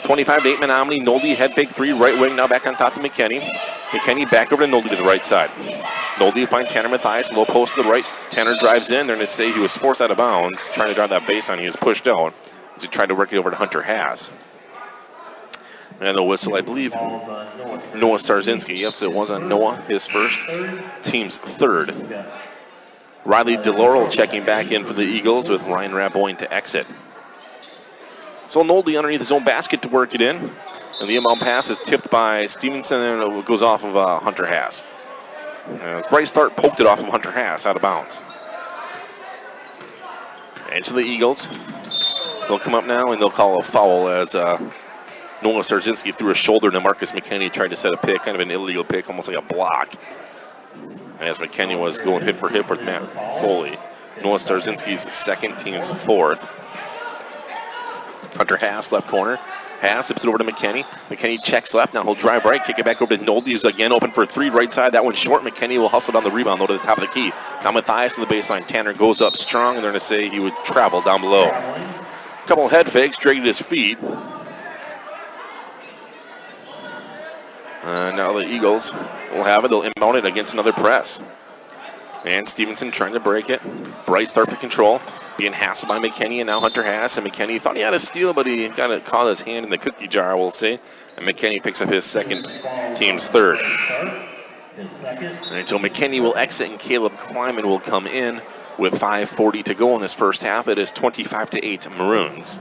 25-8 Menominee. Nolde head fake 3, right wing, now back on top to McKinney. McKinney back over to Nolde to the right side. Nolde finds Tanner Mathias, low post to the right. Tanner drives in. They're going to say he was forced out of bounds, trying to drive that baseline. He was pushed out as he tried to work it over to Hunter Haas. And the whistle, I believe, Noah Starzinski. Yep, so it was on Noah, his first, team's third. Riley DeLaurel checking back in for the Eagles with Ryan Raboy to exit. So Nolde underneath his own basket to work it in. And the inbound pass is tipped by Stephenson and it goes off of Hunter Haas. As Bryce Tharp poked it off of Hunter Haas out of bounds. And so the Eagles, they'll come up now and they'll call a foul as Noah Starzinski threw a shoulder to Marcus McKinney, tried to set a pick, kind of an illegal pick, almost like a block. As McKinney was going hip for hip with Matt Foley. Noah Starzinski's second, team's fourth. Hunter Haas, left corner. Haas zips it over to McKinney. McKinney checks left. Now he'll drive right. Kick it back over to Nolde. He's again open for three right side. That one's short. McKinney will hustle down the rebound, though, to the top of the key. Now Matthias on the baseline. Tanner goes up strong, and they're going to say he would travel down below. A couple of head fakes, dragged his feet. Now the Eagles will have it. They'll inbound it against another press. And Stephenson trying to break it. Bryce start to control. Being hassled by McKinney, and now Hunter Haas. And McKinney thought he had a steal, but he got it caught his hand in the cookie jar, we'll say. And McKinney picks up his second, team's third. And so McKinney will exit, and Caleb Kleiman will come in with 5:40 to go in this first half. It is 25-8 Maroons.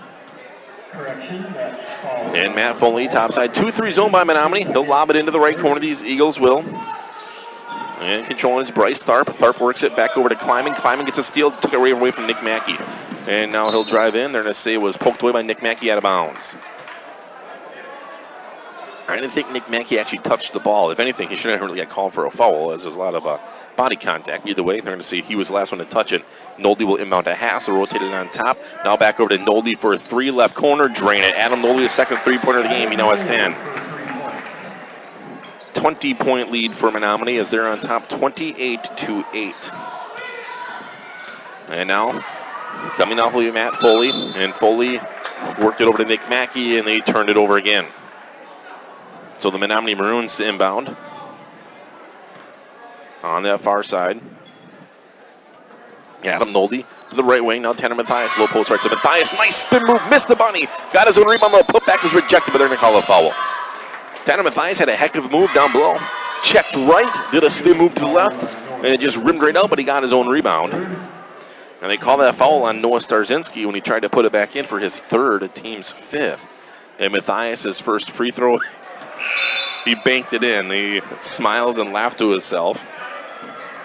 And Matt Foley, topside 2-3 zone by Menominee. He'll lob it into the right corner. These Eagles will. And controlling is Bryce Tharp. Tharp works it back over to Kleiman. Kleiman gets a steal, took it right away from Nick Mackey. And now he'll drive in. They're going to say it was poked away by Nick Mackey out of bounds. I didn't think Nick Mackey actually touched the ball. If anything, he should have really got called for a foul, as there's a lot of body contact. Either way, they're going to say he was the last one to touch it. Nolde will inbound to Haas, so rotate it on top. Now back over to Nolde for a three, left corner, drain it. Adam Nolde, the second three-pointer of the game. He now has 10. 20-point lead for Menominee as they're on top, 28-8. And now, coming off of Matt Foley, and Foley worked it over to Nick Mackey, and they turned it over again. So the Menominee Maroons inbound on that far side. Adam Nolde to the right wing. Now Tanner Matthias, low post right. So Matthias, nice spin move, missed the bunny. Got his own rebound, the putback was rejected, but they're going to call a foul. Tanner Matthias had a heck of a move down below. Checked right, did a spin move to the left, and it just rimmed right out, but he got his own rebound. And they call that foul on Noah Starzinski when he tried to put it back in for his third, team's fifth. And Matthias' first free throw, he banked it in. He smiles and laughs to himself.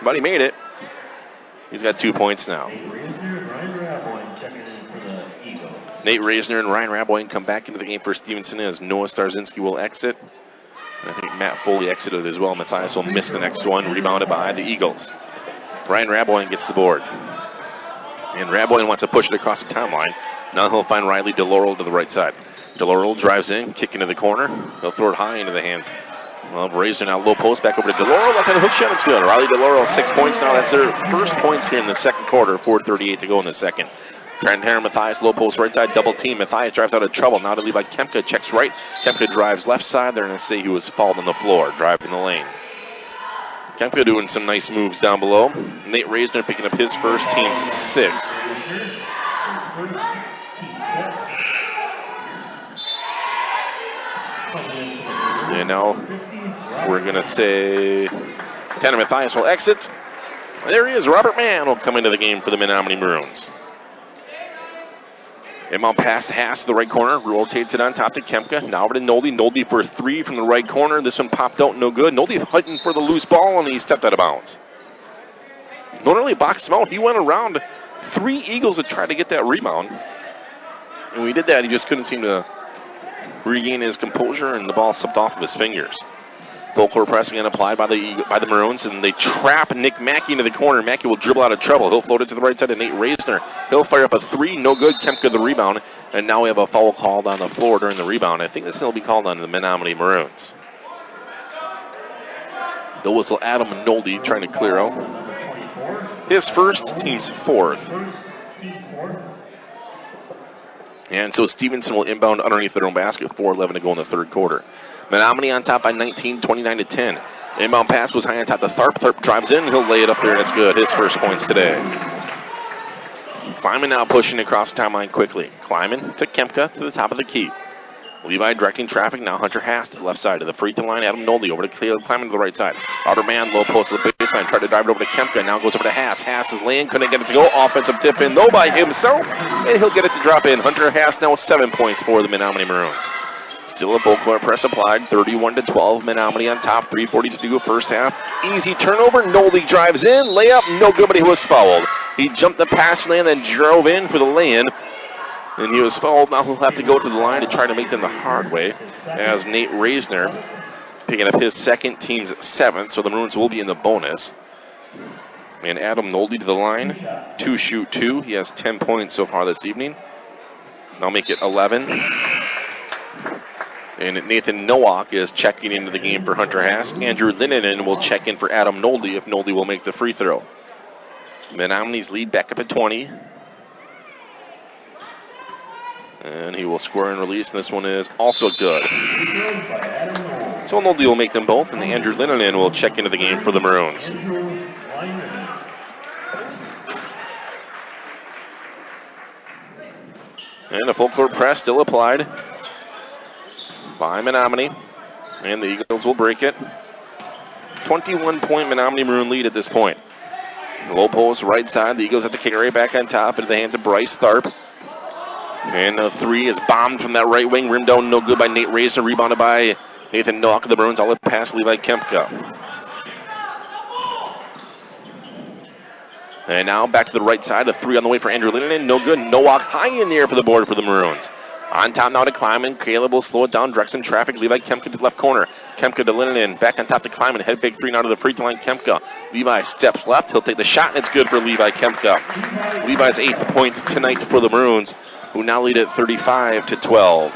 But he made it. He's got 2 points now. Nate Reisner and Ryan Raboyne come back into the game for Stephenson as Noah Starzinski will exit. And I think Matt Foley exited as well. Matthias will miss the next one, rebounded by the Eagles. Ryan Raboyne gets the board. And Raboyne wants to push it across the timeline. Now he'll find Riley DeLaurel to the right side. DeLaurel drives in, kick into the corner. He'll throw it high into the hands. Well, Reisner now low post, back over to DeLaurel. Left-hand hook shot, it's good. Riley DeLaurel, 6 points now. That's their first points here in the second quarter. 4:38 to go in the second. Tanner Matthias, low post right side, double team. Matthias drives out of trouble. Now to lead by Kemka, checks right. Kemka drives left side. They're going to say he was fouled on the floor, driving the lane. Kemka doing some nice moves down below. Nate Reisner picking up his first, team's sixth. And now we're going to say Tanner Matthias will exit. There he is. Robert Mann will come into the game for the Menominee Maroons. Inbound pass to Haas to the right corner. Rotates it on top to Kemka. Now over to Nolde. Nolde for a three from the right corner. This one popped out, no good. Nolde hunting for the loose ball, and he stepped out of bounds. Not only boxed him out, he went around three Eagles to try to get that rebound. And when he did that, he just couldn't seem to regain his composure, and the ball slipped off of his fingers. Full court pressing and applied by the Maroons, and they trap Nick Mackey into the corner. Mackey will dribble out of trouble. He'll float it to the right side to Nate Reisner. He'll fire up a three, no good. Kemka the rebound, and now we have a foul called on the floor during the rebound. I think this will be called on the Menominee Maroons. The whistle, Adam Nolde trying to clear out. His first, team's fourth. And so Stephenson will inbound underneath their own basket. 4:11 to go in the third quarter. Menominee on top by 19, 29-10. Inbound pass was high on top to Tharp. Tharp drives in. He'll lay it up there, and it's good. His first points today. Kleiman now pushing across the timeline quickly. Kleiman to Kemka to the top of the key. Levi directing traffic. Now Hunter Haas to the left side of the free throw line. Adam Nolde over to Caleb Kleiman to the right side. Robert Mann low post to the baseline. Tried to drive it over to Kemka. Now goes over to Haas. Haas is laying. Couldn't get it to go. Offensive tip in though by himself. And he'll get it to drop in. Hunter Haas now with 7 points for the Menominee Maroons. Still a full court press applied. 31-12. Menominee on top. 3:40 to go first half. Easy turnover. Nolde drives in. Layup. No good, but he was fouled. He jumped the pass lane, then drove in for the lay-in. And he was fouled. Now he'll have to go to the line to try to make them the hard way, as Nate Reisner picking up his second, team's seventh. So the Maroons will be in the bonus. And Adam Nolde to the line. 2 shoot 2. He has 10 points so far this evening. Now make it 11. And Nathan Nowak is checking into the game for Hunter Haas. Andrew Linninen will check in for Adam Nolde if Nolde will make the free throw. Menominee's lead back up at 20. And he will score and release, and this one is also good. So Nolde will make them both, and Andrew Linninen will check into the game for the Maroons. And a full court press still applied by Menominee. And the Eagles will break it. 21-point Menominee Maroon lead at this point. Low post, right side. The Eagles have to kick it right back on top into the hands of Bryce Tharp. And a three is bombed from that right wing. Rim down, no good by Nate Racer. Rebounded by Nathan Nowak of the Maroons. All it past Levi Kempka. And now back to the right side. A three on the way for Andrew Linninen. No good. Nowak high in the air for the board for the Maroons. On top now to Kleiman. Caleb will slow it down. Directs in traffic. Levi Kempka to the left corner. Kempka to Linninen. Back on top to Kleiman. Head fake three now to the free throw line. Kempka. Levi steps left. He'll take the shot, and it's good for Levi Kempka. Levi's 8th point tonight for the Maroons, who now lead at 35-12.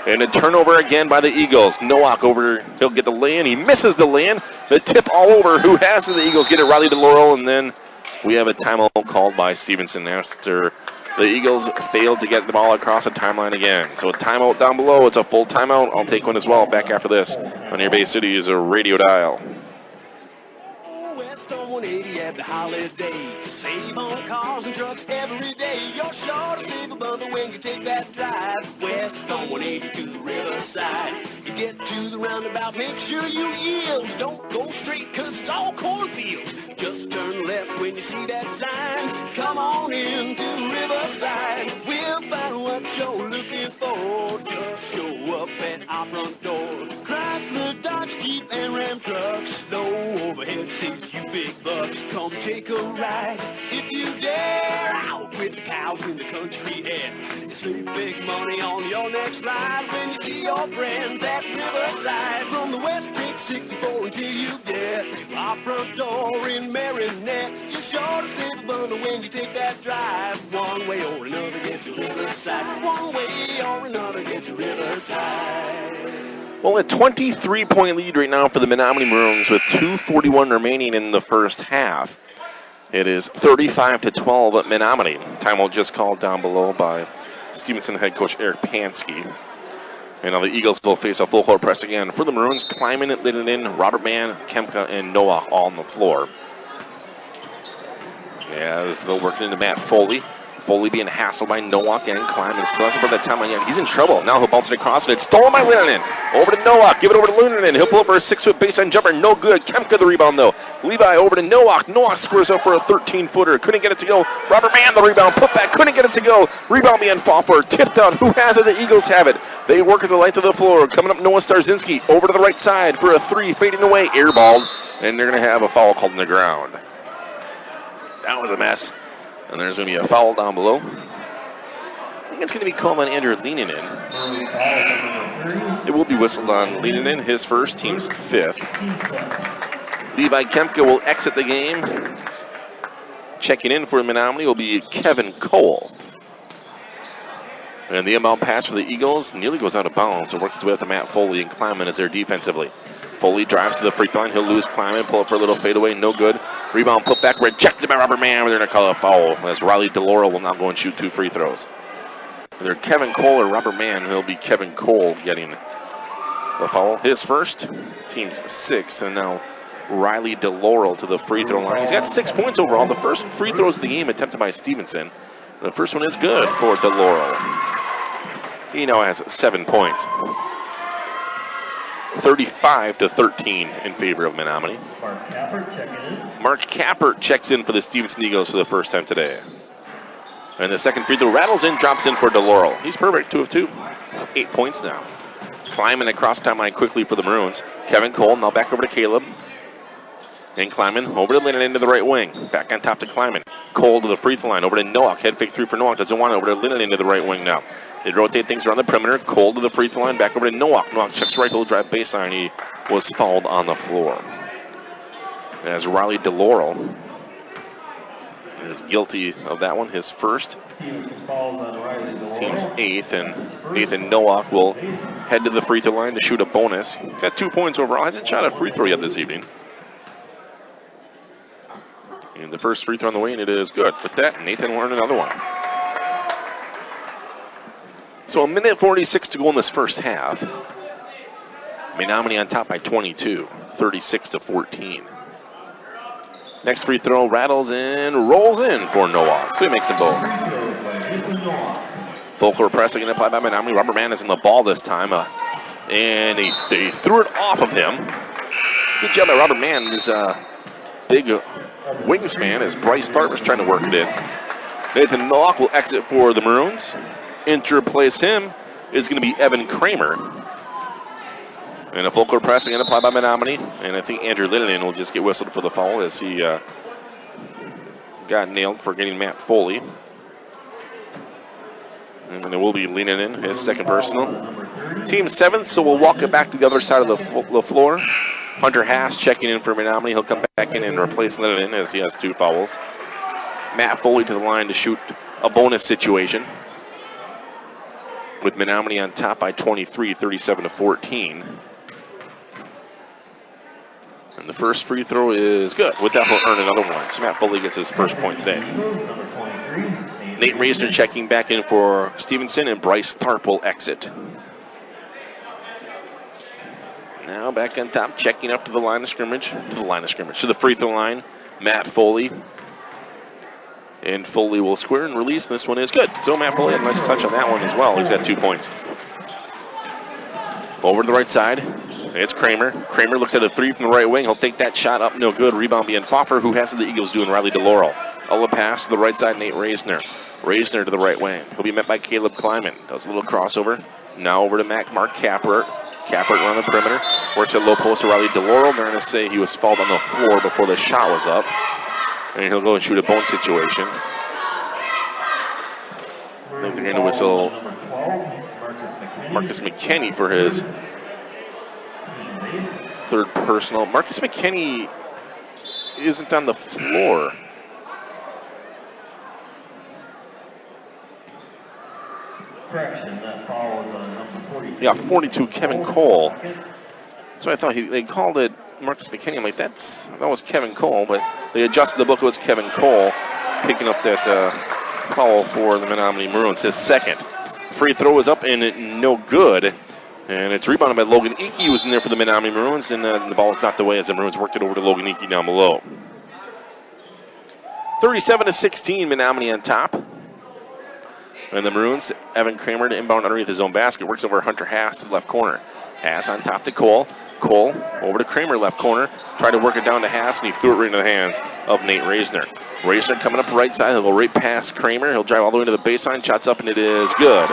And a turnover again by the Eagles. Nowak over. He'll get the lay-in. He misses the lay-in. The tip all over. Who has it? The Eagles get it. Riley DeLaurel, and then we have a timeout called by Stephenson after the Eagles failed to get the ball across the timeline again. So a timeout down below. It's a full timeout. I'll take one as well. Back after this on your Bay City's radio dial. West on 180 at the holiday. To save on cars and trucks every day. You're sure to save a bundle when you take that drive. West on 180 to the riverside. You get to the roundabout, make sure you yield. Don't go straight cause it's all cornfields. Just turn left when you see that sign. Come on in to Riverside. We'll find what you're looking for. Just show up at our front door. Chrysler, Dodge, Jeep, and Ram trucks. No overhead seats, you big bucks. Come take a ride if you dare. Out with the cows in the country air. You save big money on your next ride when you see your friends at Riverside. From the west, take 64 until you get to our front door in Marinette. You're sure to save a bundle when you take that drive. One way or another, get to Riverside. One way or another, get to Riverside. Well, a 23-point lead right now for the Menominee Maroons with 2:41 remaining in the first half. It is 35-12 at Menominee. Timeout just called down below by Stephenson head coach Eric Pansky. And now the Eagles will face a full court press again for the Maroons. Kleiman, Linninen, Robert Mann, Kempka, and Nowak all on the floor. As they'll work into Matt Foley. Foley being hassled by Nowak and Kleiman. Still hasn't put that time on yet. He's in trouble. Now he'll bounce it across, and it's stolen by Linninen. Over to Nowak. Give it over to Linninen. He'll pull up for a 6-foot baseline jumper. No good. Kempka the rebound, though. Levi over to Nowak. Nowak squares up for a 13-footer. Couldn't get it to go. Robert Mann the rebound. Put back. Couldn't get it to go. Rebound being fought for. Tipped out. Who has it? The Eagles have it. They work at the length of the floor. Coming up, Noah Starzinski over to the right side for a three. Fading away. Airballed. And they're going to have a foul called on the ground. That was a mess. And there's going to be a foul down below. I think it's going to be called on Andrew Linninen. It will be whistled on Linninen, his first, team's 5th. Levi Kempka will exit the game. Checking in for Menominee will be Kevin Cole. And the inbound pass for the Eagles nearly goes out of bounds. It works its way up to Matt Foley, and Kleiman is there defensively. Foley drives to the free throw line. He'll lose Kleiman, pull up for a little fadeaway, no good. Rebound put back, rejected by Robert Mann. They're going to call a foul as Riley DeLaurel will now go and shoot 2 free throws. Either Kevin Cole or Robert Mann. It'll be Kevin Cole getting the foul. His first, team's 6th, and now Riley DeLaurel to the free throw line. He's got 6 points overall. The first free throws of the game attempted by Stephenson. The first one is good for DeLaurel. He now has 7 points. 35-13 in favor of Menominee. Mark Kappert checks in for the Stephenson Eagles for the first time today. And the second free throw rattles in, drops in for DeLaurel. He's perfect, 2 of 2. 8 points now. Kleiman across timeline quickly for the Maroons. Kevin Cole now back over to Caleb. And Kleiman over to Linninen into the right wing. Back on top to Kleiman. Cole to the free throw line. Over to Nowak. Head fake 3 for Nowak. Doesn't want it. Over to Linninen into the right wing now. They rotate things around the perimeter. Cole to the free throw line. Back over to Nowak. Nowak checks right. He'll drive baseline. He was fouled on the floor. As Riley DeLaurel is guilty of that one. His first. Team's 8th. And Nathan Nowak will head to the free throw line to shoot a bonus. He's got 2 points overall. Hasn't shot a free throw yet this evening. And the first free throw on the way, and it is good. With that, Nathan will earn another one. So 1:46 to go in this first half. Menominee on top by 22, 36-14. Next free throw rattles and rolls in for Nowak. So he makes them both. Full court press again applied by Menominee. Robert Mann is in the ball this time. And they threw it off of him. Good job by Robert Mann. His big wingspan as Bryce Tharp was trying to work it in. Nathan Nowak will exit for the Maroons. In to replace him is going to be Evan Kramer. And a full court press again applied by Menominee. And I think Andrew Linden will just get whistled for the foul as he got nailed for getting Matt Foley. And then it will be Linden, his second personal. Team 7th, so we'll walk it back to the other side of the floor. Hunter Haas checking in for Menominee. He'll come back in and replace Linden as he has 2 fouls. Matt Foley to the line to shoot a bonus situation. With Menominee on top by 23, 37-14. And the first free throw is good. With that, he'll earn another one. So Matt Foley gets his first point today. Nate Reisner checking back in for Stephenson, and Bryce Tharp will exit. Now back on top, checking up to the line of scrimmage. To the free throw line, Matt Foley. And Foley will square and release. This one is good. So Matt Foley had a nice touch on that one as well. He's got 2 points. Over to the right side. It's Kramer. Kramer looks at a 3 from the right wing. He'll take that shot up. No good. Rebound being Pfaffer, who has the Eagles doing Riley DeLaurel. All the pass to the right side, Nate Reisner. Reisner to the right wing. He'll be met by Caleb Kleiman. Does a little crossover. Now over to Mark Kappert. Kappert around the perimeter. Works at low post to Riley DeLaurel. They're going to say he was fouled on the floor before the shot was up. And he'll go and shoot a bone situation. I think they're going to whistle Marcus McKinney for his third personal. Marcus McKinney isn't on the floor. Correction, that foul was on number 42. Yeah, 42, Kevin Cole. So I thought they called it Marcus McKinney. I'm like, that was Kevin Cole, but they adjusted the book. It was Kevin Cole picking up that foul for the Menominee Maroons. His second. Free throw is up and no good. And it's rebounded by Logan Eakey, who was in there for the Menominee Maroons, and the ball was knocked away as the Maroons worked it over to Logan Eakey down below. 37-16, Menominee on top. And the Maroons, Evan Kramer to inbound underneath his own basket. Works over Hunter Haas to the left corner. Haas on top to Cole. Cole over to Kramer, left corner. Tried to work it down to Haas, and he threw it right into the hands of Nate Reisner. Reisner coming up right side. He'll go right past Kramer. He'll drive all the way to the baseline. Shots up, and it is good.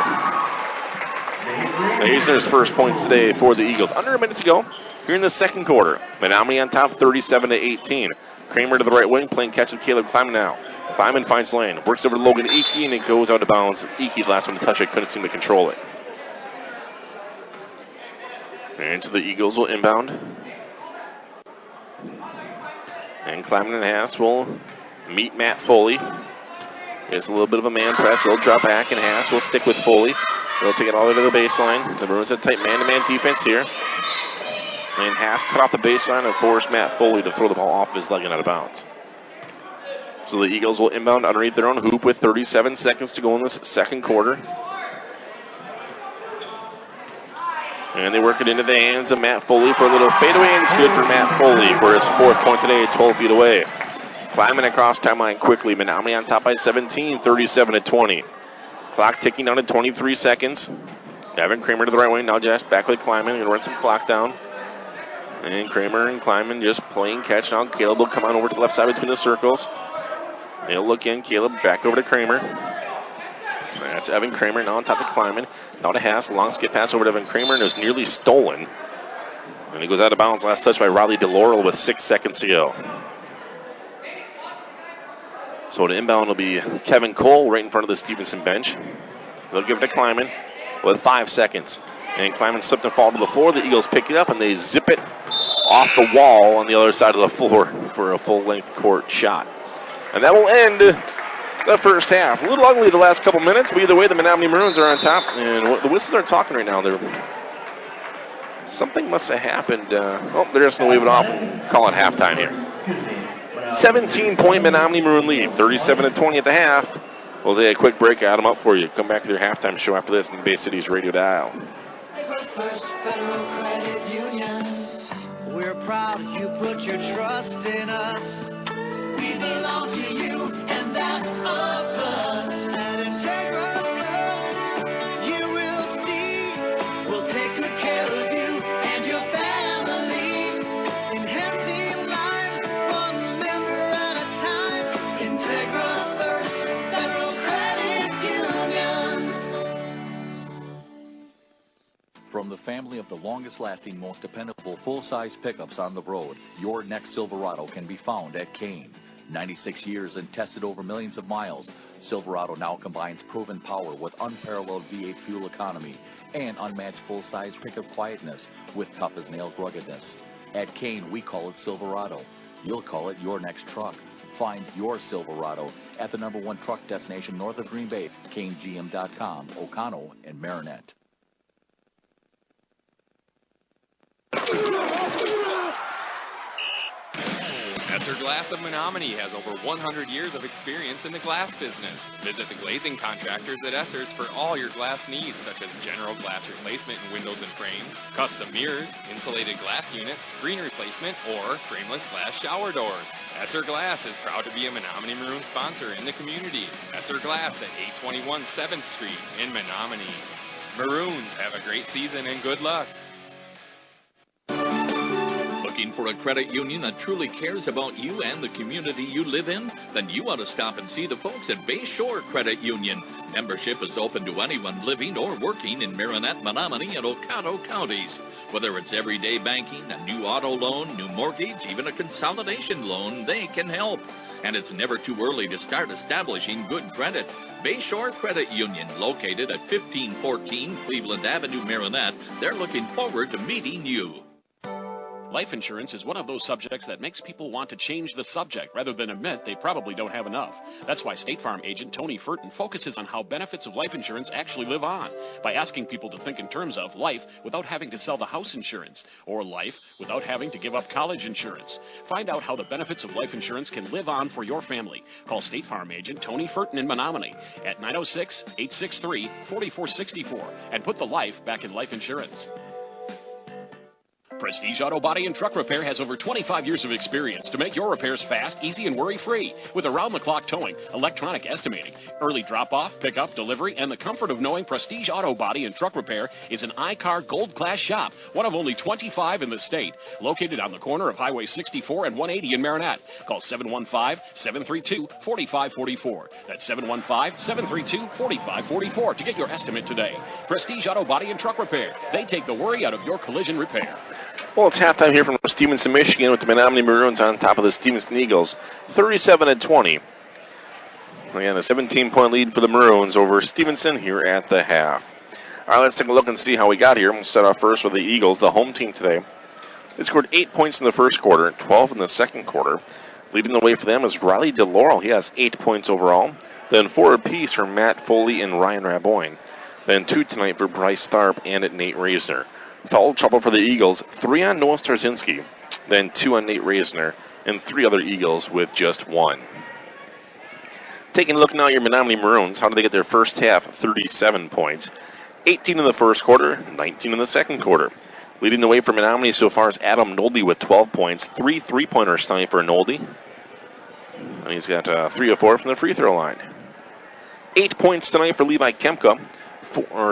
Reisner's first points today for the Eagles. Under a minute to go here in the second quarter. Menominee on top, 37-18. Kramer to the right wing, playing catch with Caleb Kleiman now. Kleiman finds lane. Works over to Logan Eakey, and it goes out of bounds. Eakey, the last one to touch it, couldn't seem to control it. And so the Eagles will inbound. And Kleiman and Haas will meet Matt Foley. It's a little bit of a man press. He'll drop back, and Haas will stick with Foley. They'll take it all the way to the baseline. The Maroons have tight man-to-man defense here. And Haas cut off the baseline and forced Matt Foley to throw the ball off his leg and out of bounds. So the Eagles will inbound underneath their own hoop with 37 seconds to go in this second quarter. And they work it into the hands of Matt Foley for a little fadeaway, and it's good for Matt Foley for his fourth point today, 12 feet away. Climbing across timeline quickly. Menominee on top by 17, 37-20. Clock ticking down to 23 seconds. Evan Kramer to the right wing. Now just back with Kleiman. Going to run some clock down. And Kramer and Kleiman just playing catch. Now Caleb will come on over to the left side between the circles. They'll look in. Caleb back over to Kramer. That's Evan Kramer now on top of Kleiman. Now to Haas. Long skip pass over to Evan Kramer, and is nearly stolen. And he goes out of bounds. Last touch by Riley DeLaurel with 6 seconds to go. So the inbound will be Kevin Cole right in front of the Stephenson bench. They'll give it to Kleiman with 5 seconds. And Kleiman slipped and fall to the floor. The Eagles pick it up, and they zip it off the wall on the other side of the floor for a full-length court shot. And that will end the first half. A little ugly the last couple minutes, but either way, the Menominee Maroons are on top. And the whistles are talking right now. They're Something must have happened. They're just going to leave it off and call it halftime here. 17-point Menominee Maroon lead, 37-20 at the half. We'll take a quick break, add them up for you. Come back to your halftime show after this on Bay City's radio dial. First Federal Credit Union, we're proud you put your trust in us. We belong to you, and that's a plus. At Integra First, you will see, we'll take good care of you and your family, enhancing lives one member at a time. Integra First Federal Credit Union. From the family of the longest-lasting, most dependable full-size pickups on the road, your next Silverado can be found at Kane. 96 years and tested over millions of miles, Silverado now combines proven power with unparalleled V8 fuel economy and unmatched full-size pickup quietness with tough-as-nails ruggedness. At Kane, we call it Silverado. You'll call it your next truck. Find your Silverado at the #1 truck destination north of Green Bay, KaneGM.com, O'Connell, and Marinette. Esser Glass of Menominee has over 100 years of experience in the glass business. Visit the glazing contractors at Esser's for all your glass needs, such as general glass replacement in windows and frames, custom mirrors, insulated glass units, screen replacement, or frameless glass shower doors. Esser Glass is proud to be a Menominee Maroon sponsor in the community. Esser Glass at 821 7th Street in Menominee. Maroons, have a great season and good luck. Looking for a credit union that truly cares about you and the community you live in? Then you ought to stop and see the folks at Bayshore Credit Union. Membership is open to anyone living or working in Marinette, Menominee, and Oconto counties. Whether it's everyday banking, a new auto loan, new mortgage, even a consolidation loan, they can help. And it's never too early to start establishing good credit. Bayshore Credit Union, located at 1514 Cleveland Avenue, Marinette. They're looking forward to meeting you. Life insurance is one of those subjects that makes people want to change the subject rather than admit they probably don't have enough. That's why State Farm agent Tony Furton focuses on how benefits of life insurance actually live on by asking people to think in terms of life without having to sell the house insurance or life without having to give up college insurance. Find out how the benefits of life insurance can live on for your family. Call State Farm agent Tony Furton in Menominee at 906-863-4464 and put the life back in life insurance. Prestige Auto Body and Truck Repair has over 25 years of experience to make your repairs fast, easy, and worry-free with around-the-clock towing, electronic estimating, early drop-off, pickup, delivery, and the comfort of knowing Prestige Auto Body and Truck Repair is an I-Car Gold Class shop, one of only 25 in the state, located on the corner of Highway 64 and 180 in Marinette. Call 715-732-4544. That's 715-732-4544 to get your estimate today. Prestige Auto Body and Truck Repair. They take the worry out of your collision repair. Well, it's halftime here from Stephenson, Michigan, with the Menominee Maroons on top of the Stephenson Eagles, 37-20. Again, a 17-point lead for the Maroons over Stephenson here at the half. All right, let's take a look and see how we got here. We'll start off first with the Eagles, the home team today. They scored 8 points in the first quarter, 12 in the second quarter. Leading the way for them is Riley DeLaurel. He has 8 points overall. Then 4 apiece for Matt Foley and Ryan Raboyne. Then 2 tonight for Bryce Tharp and Nate Reisner. Foul trouble for the Eagles, 3 on Noah Starzinski, then 2 on Nate Reisner, and 3 other Eagles with just 1. Taking a look now at your Menominee Maroons, how did they get their first half? 37 points. 18 in the first quarter, 19 in the second quarter. Leading the way for Menominee so far is Adam Nolde with 12 points, 3 3-pointers tonight for Nolde. And he's got 3 of 4 from the free throw line. 8 points tonight for Levi Kemka.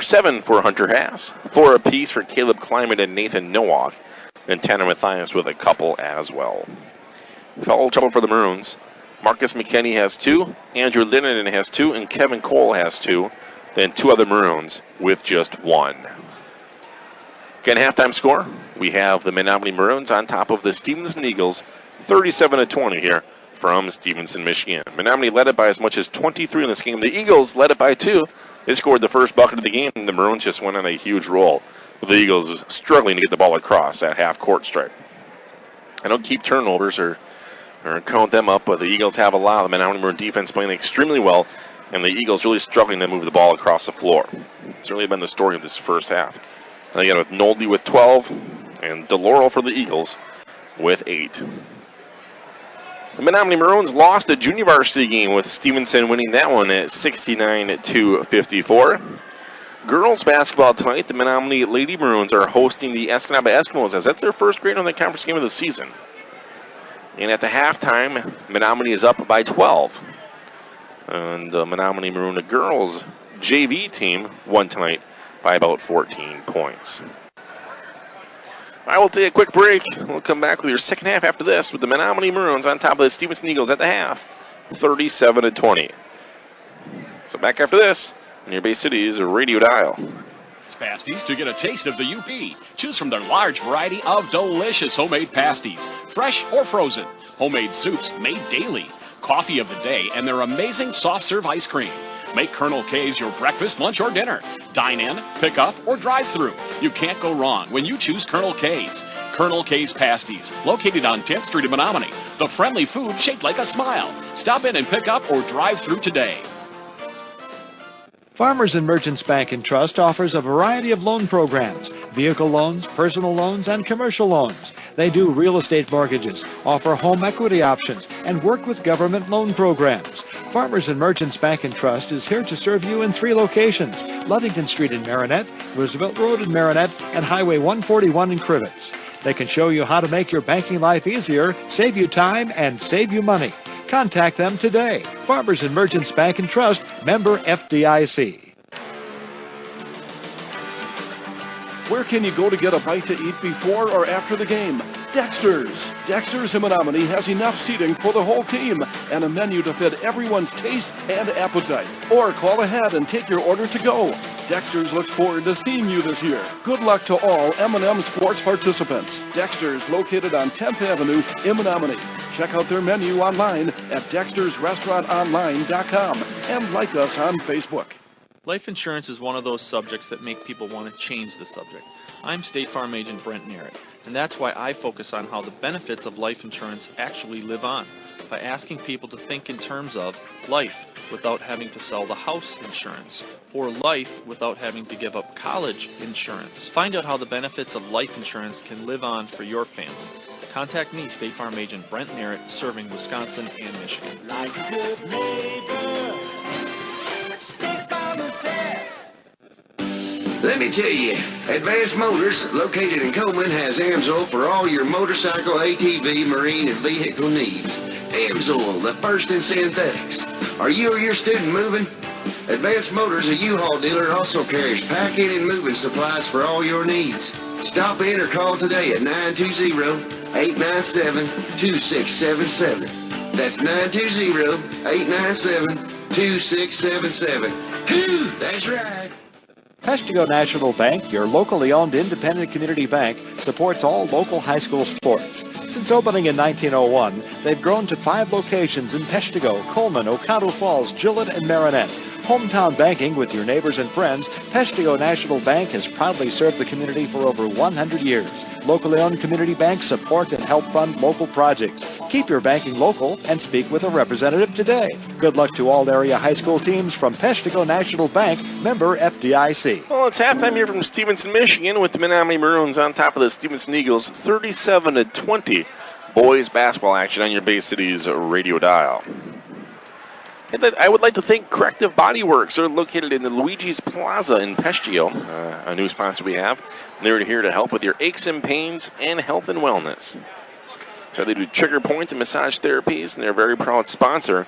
7 for Hunter Haas, 4 apiece for Caleb Kleiman and Nathan Nowak, and Tanner Mathias with a couple as well. Foul trouble for the Maroons. Marcus McKinney has 2, Andrew Linden has 2, and Kevin Cole has 2, then 2 other Maroons with just 1. Again, halftime score, we have the Menominee Maroons on top of the Stephenson Eagles, 37-20 here from Stephenson, Michigan. Menominee led it by as much as 23 in this game. The Eagles led it by 2. They scored the first bucket of the game, and the Maroons just went on a huge roll, with the Eagles struggling to get the ball across that half-court stripe. I don't keep turnovers or count them up, but the Eagles have a lot. The Menominee Maroon defense playing extremely well, and the Eagles really struggling to move the ball across the floor. It's really been the story of this first half. And again, with Nolde with 12 and DeLaurel for the Eagles with 8. The Menominee Maroons lost a junior varsity game with Stephenson winning that one at 69-54. Girls basketball tonight, the Menominee Lady Maroons are hosting the Escanaba Eskimos as that's their first Great Northern Conference game of the season. And at the halftime, Menominee is up by 12. And the Menominee Maroon girls JV team won tonight by about 14 points. I will take a quick break. We'll come back with your second half after this with the Menominee Maroons on top of the Stephenson Eagles at the half, 37-20. So back after this on your Bay City's radio dial. It's pasties to get a taste of the UP. Choose from their large variety of delicious homemade pasties, fresh or frozen. Homemade soups made daily. Coffee of the day and their amazing soft serve ice cream. Make Colonel K's your breakfast, lunch, or dinner. Dine in, pick up, or drive through. You can't go wrong when you choose Colonel K's. Colonel K's Pasties, located on 10th Street in Menominee. The friendly food shaped like a smile. Stop in and pick up or drive through today. Farmers and Merchants Bank and Trust offers a variety of loan programs, vehicle loans, personal loans, and commercial loans. They do real estate mortgages, offer home equity options, and work with government loan programs. Farmers and Merchants Bank and Trust is here to serve you in 3 locations: Ludington Street in Marinette, Roosevelt Road in Marinette, and Highway 141 in Crivets. They can show you how to make your banking life easier, save you time, and save you money. Contact them today. Farmers and Merchants Bank and Trust, member FDIC. Where can you go to get a bite to eat before or after the game? Dexter's. Dexter's in Menominee has enough seating for the whole team and a menu to fit everyone's taste and appetite. Or call ahead and take your order to go. Dexter's looks forward to seeing you this year. Good luck to all M&M Sports participants. Dexter's, located on 10th Avenue in Menominee. Check out their menu online at dextersrestaurantonline.com and like us on Facebook. Life insurance is one of those subjects that make people want to change the subject. I'm State Farm Agent Brent Narrett, and that's why I focus on how the benefits of life insurance actually live on, by asking people to think in terms of life without having to sell the house insurance, or life without having to give up college insurance. Find out how the benefits of life insurance can live on for your family. Contact me, State Farm Agent Brent Narrett, serving Wisconsin and Michigan. Like a good neighbor, State Farm is there. Let me tell you, Advanced Motors, located in Coleman, has AMSOIL for all your motorcycle, ATV, marine, and vehicle needs. AMSOIL, the first in synthetics. Are you or your student moving? Advanced Motors, a U-Haul dealer, also carries packing and moving supplies for all your needs. Stop in or call today at 920-897-2677. That's 920-897-2677. Whew, that's right. Peshtigo National Bank, your locally owned independent community bank, supports all local high school sports. Since opening in 1901, they've grown to 5 locations in Peshtigo, Coleman, Oconto Falls, Gillett, and Marinette. Hometown banking with your neighbors and friends, Peshtigo National Bank has proudly served the community for over 100 years. Locally owned community banks support and help fund local projects. Keep your banking local and speak with a representative today. Good luck to all area high school teams from Peshtigo National Bank, member FDIC. Well, it's halftime here from Stephenson, Michigan, with the Menominee Maroons on top of the Stephenson Eagles, 37-20. Boys basketball action on your Bay City's radio dial. I would like to thank Corrective Body Works. They're located in the Luigi's Plaza in Peshtigo, a new sponsor we have. They're here to help with your aches and pains and health and wellness. So they do trigger point and massage therapies, and they're a very proud sponsor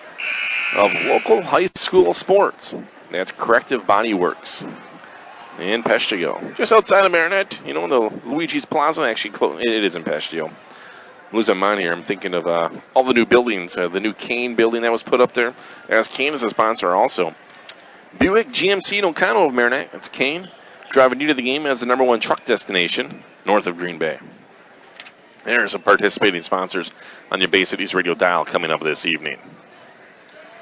of local high school sports. That's Corrective Body Works in Peshtigo. Just outside of Marinette, you know, the Luigi's Plaza, actually, it is in Peshtigo. Losing mine here. I'm thinking of all the new buildings. The new Kane building that was put up there. As Kane is a sponsor also. Buick GMC in Oconto of Marinette. That's Kane. Driving you to the game as the #1 truck destination north of Green Bay. There are some participating sponsors on your Bay Cities radio dial coming up this evening.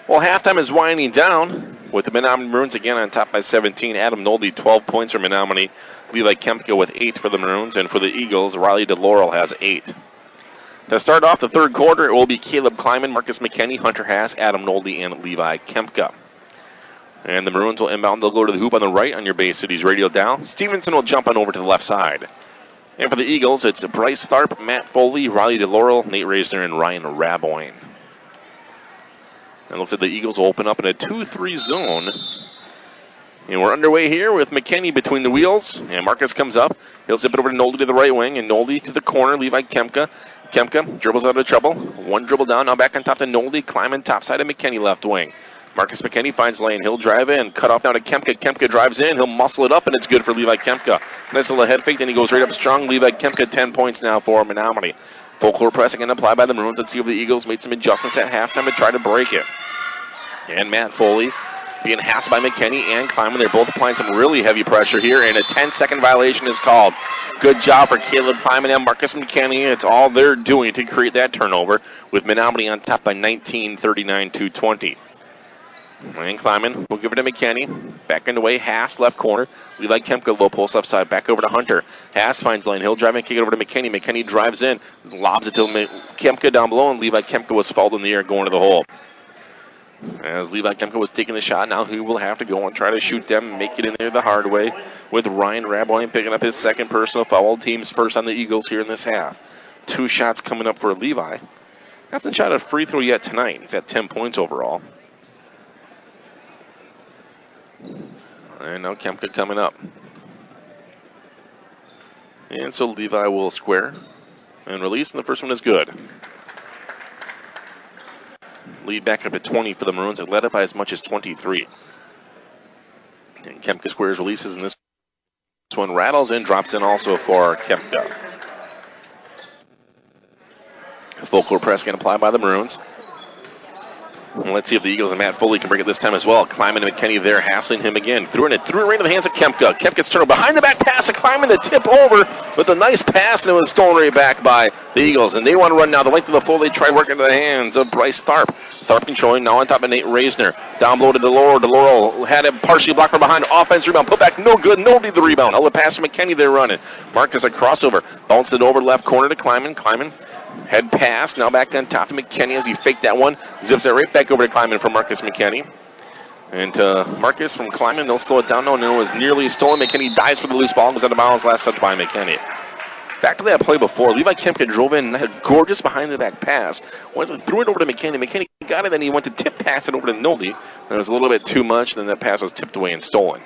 Well, halftime is winding down with the Menominee Maroons again on top by 17. Adam Nolde, 12 points for Menominee. Levi Kempka with 8 for the Maroons. And for the Eagles, Riley DeLaurel has 8. To start off the third quarter, it will be Caleb Kleiman, Marcus McKinney, Hunter Haas, Adam Nolde, and Levi Kempka. And the Maroons will inbound. They'll go to the hoop on the right on your Bay Cities radio dial. Stephenson will jump on over to the left side. And for the Eagles, it's Bryce Tharp, Matt Foley, Riley DeLaurel, Nate Reisner, and Ryan Raboyne. And it looks like the Eagles will open up in a 2-3 zone. And we're underway here with McKinney between the wheels. And Marcus comes up. He'll zip it over to Nolde to the right wing. And Nolde to the corner. Levi Kemka. Kemka dribbles out of trouble. One dribble down. Now back on top to Nolde. Climbing top side of McKinney left wing. Marcus McKinney finds lane. He'll drive in. Cut off now to Kemka. Kemka drives in. He'll muscle it up, and it's good for Levi Kemka. Nice little head fake, and he goes right up strong. Levi Kemka, 10 points now for Menominee. Full court pressing and applied by the Maroons. Let's see if the Eagles made some adjustments at halftime to try to break it. And Matt Foley being hassled by McKinney and Kleiman. They're both applying some really heavy pressure here, and a 10-second violation is called. Good job for Caleb Kleiman and Marcus McKinney. It's all they're doing to create that turnover, with Menominee on top by 19, 39-20. And Kleiman will give it to McKinney. Back in the way, Haas left corner. Levi Kemka low post left side. Back over to Hunter. Haas finds lane. He'll drive and kick it over to McKinney. McKinney drives in. Lobs it to Kemka down below, and Levi Kemka was fouled in the air going to the hole. As Levi Kemka was taking the shot, now he will have to go and try to shoot them and make it in there the hard way, with Ryan Raboyne picking up his second personal foul. Team's first on the Eagles here in this half. 2 shots coming up for Levi. Hasn't shot a free throw yet tonight. He's at 10 points overall. And now Kemka coming up. And so Levi will square and release, and the first one is good. Lead back up to 20 for the Maroons. It led up by as much as 23. And Kemka squares, releases, and this one rattles in, drops in also for Kemka. Full court press can apply by the Maroons. And let's see if the Eagles and Matt Foley can break it this time as well. Kleiman and McKinney there, hassling him again. Threw it right into the hands of Kemka. Kemka's turned behind the back pass of Kleiman, the tip over with a nice pass, and it was stolen right back by the Eagles. And they want to run now the length of the floor. They tried working into the hands of Bryce Tharp. Tharp controlling now on top of Nate Reisner. Down below to DeLaurel. DeLaurel had it partially blocked from behind. Offense rebound. Put back, no good. Nobody the rebound. Held the pass to McKinney there running. Marcus a crossover. Bounced it over left corner to Kleiman. Kleiman head pass, now back on top to McKinney as he faked that one. Zips it right back over to Kleiman from Marcus McKinney. And Marcus from Kleiman, they'll slow it down. No, it was nearly stolen. McKinney dives for the loose ball. Was out of bounds. Last touch by McKinney. Back to that play before. Levi Kemka drove in and had a gorgeous behind the back pass. Threw it over to McKinney. McKinney got it, then he went to tip pass it over to Nolde. It was a little bit too much, then that pass was tipped away and stolen.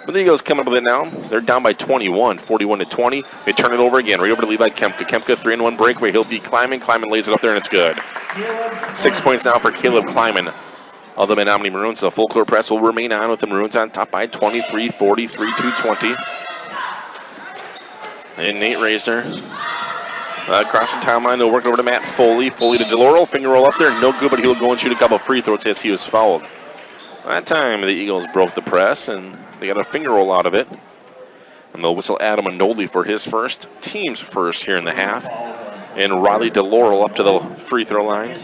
But the Eagles coming up with it now. They're down by 21, 41-20. They turn it over again, right over to Levi Kemka. Kemka 3-1 breakaway. He'll be Kleiman. Kleiman lays it up there, and it's good. 6 points now for Caleb Kleiman of the Menominee Maroons. The full court press will remain on with the Maroons on top by 23, 43-20. And Nate Reisner across the timeline. They'll work over to Matt Foley. Foley to DeLaurel. Finger roll up there. No good, but he'll go and shoot a couple free throws as he was fouled. That time, the Eagles broke the press, and they got a finger roll out of it. And they'll whistle Adam Nolde for his first, team's first here in the half. And Riley DeLaurel up to the free throw line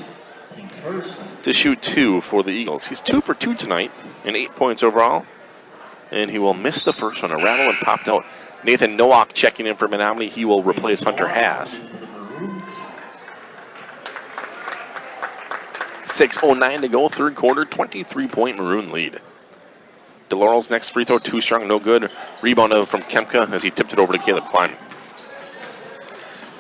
to shoot 2 for the Eagles. He's 2 for 2 tonight, and 8 points overall. And he will miss the first one. A rattle and popped out. Nathan Nowak checking in for Menominee. He will replace Hunter Haas. 6:09 to go, third quarter, 23-point Maroon lead. DeLaurel's next free throw, too strong, no good. Rebound from Kemka as he tipped it over to Caleb Kleiman.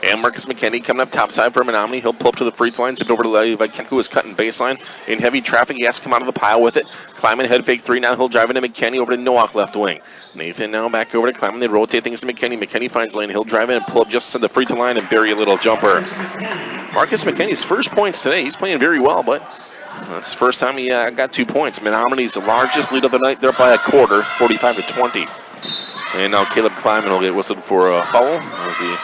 And Marcus McKinney coming up topside for Menominee. He'll pull up to the free throw line, zipped over to Levi Kemka, who was cutting baseline. In heavy traffic, he has to come out of the pile with it. Kleiman head fake 3 now. He'll drive into McKinney over to Nowak left wing. Nathan now back over to Kleiman. They rotate things to McKinney. McKinney finds lane. He'll drive in and pull up just to the free throw line and bury a little jumper. Marcus McKinney's first points today. He's playing very well, but that's the first time he got 2 points. Menominee's largest lead of the night. They're up by a quarter, 45-20. And now Caleb Kleiman will get whistled for a foul as he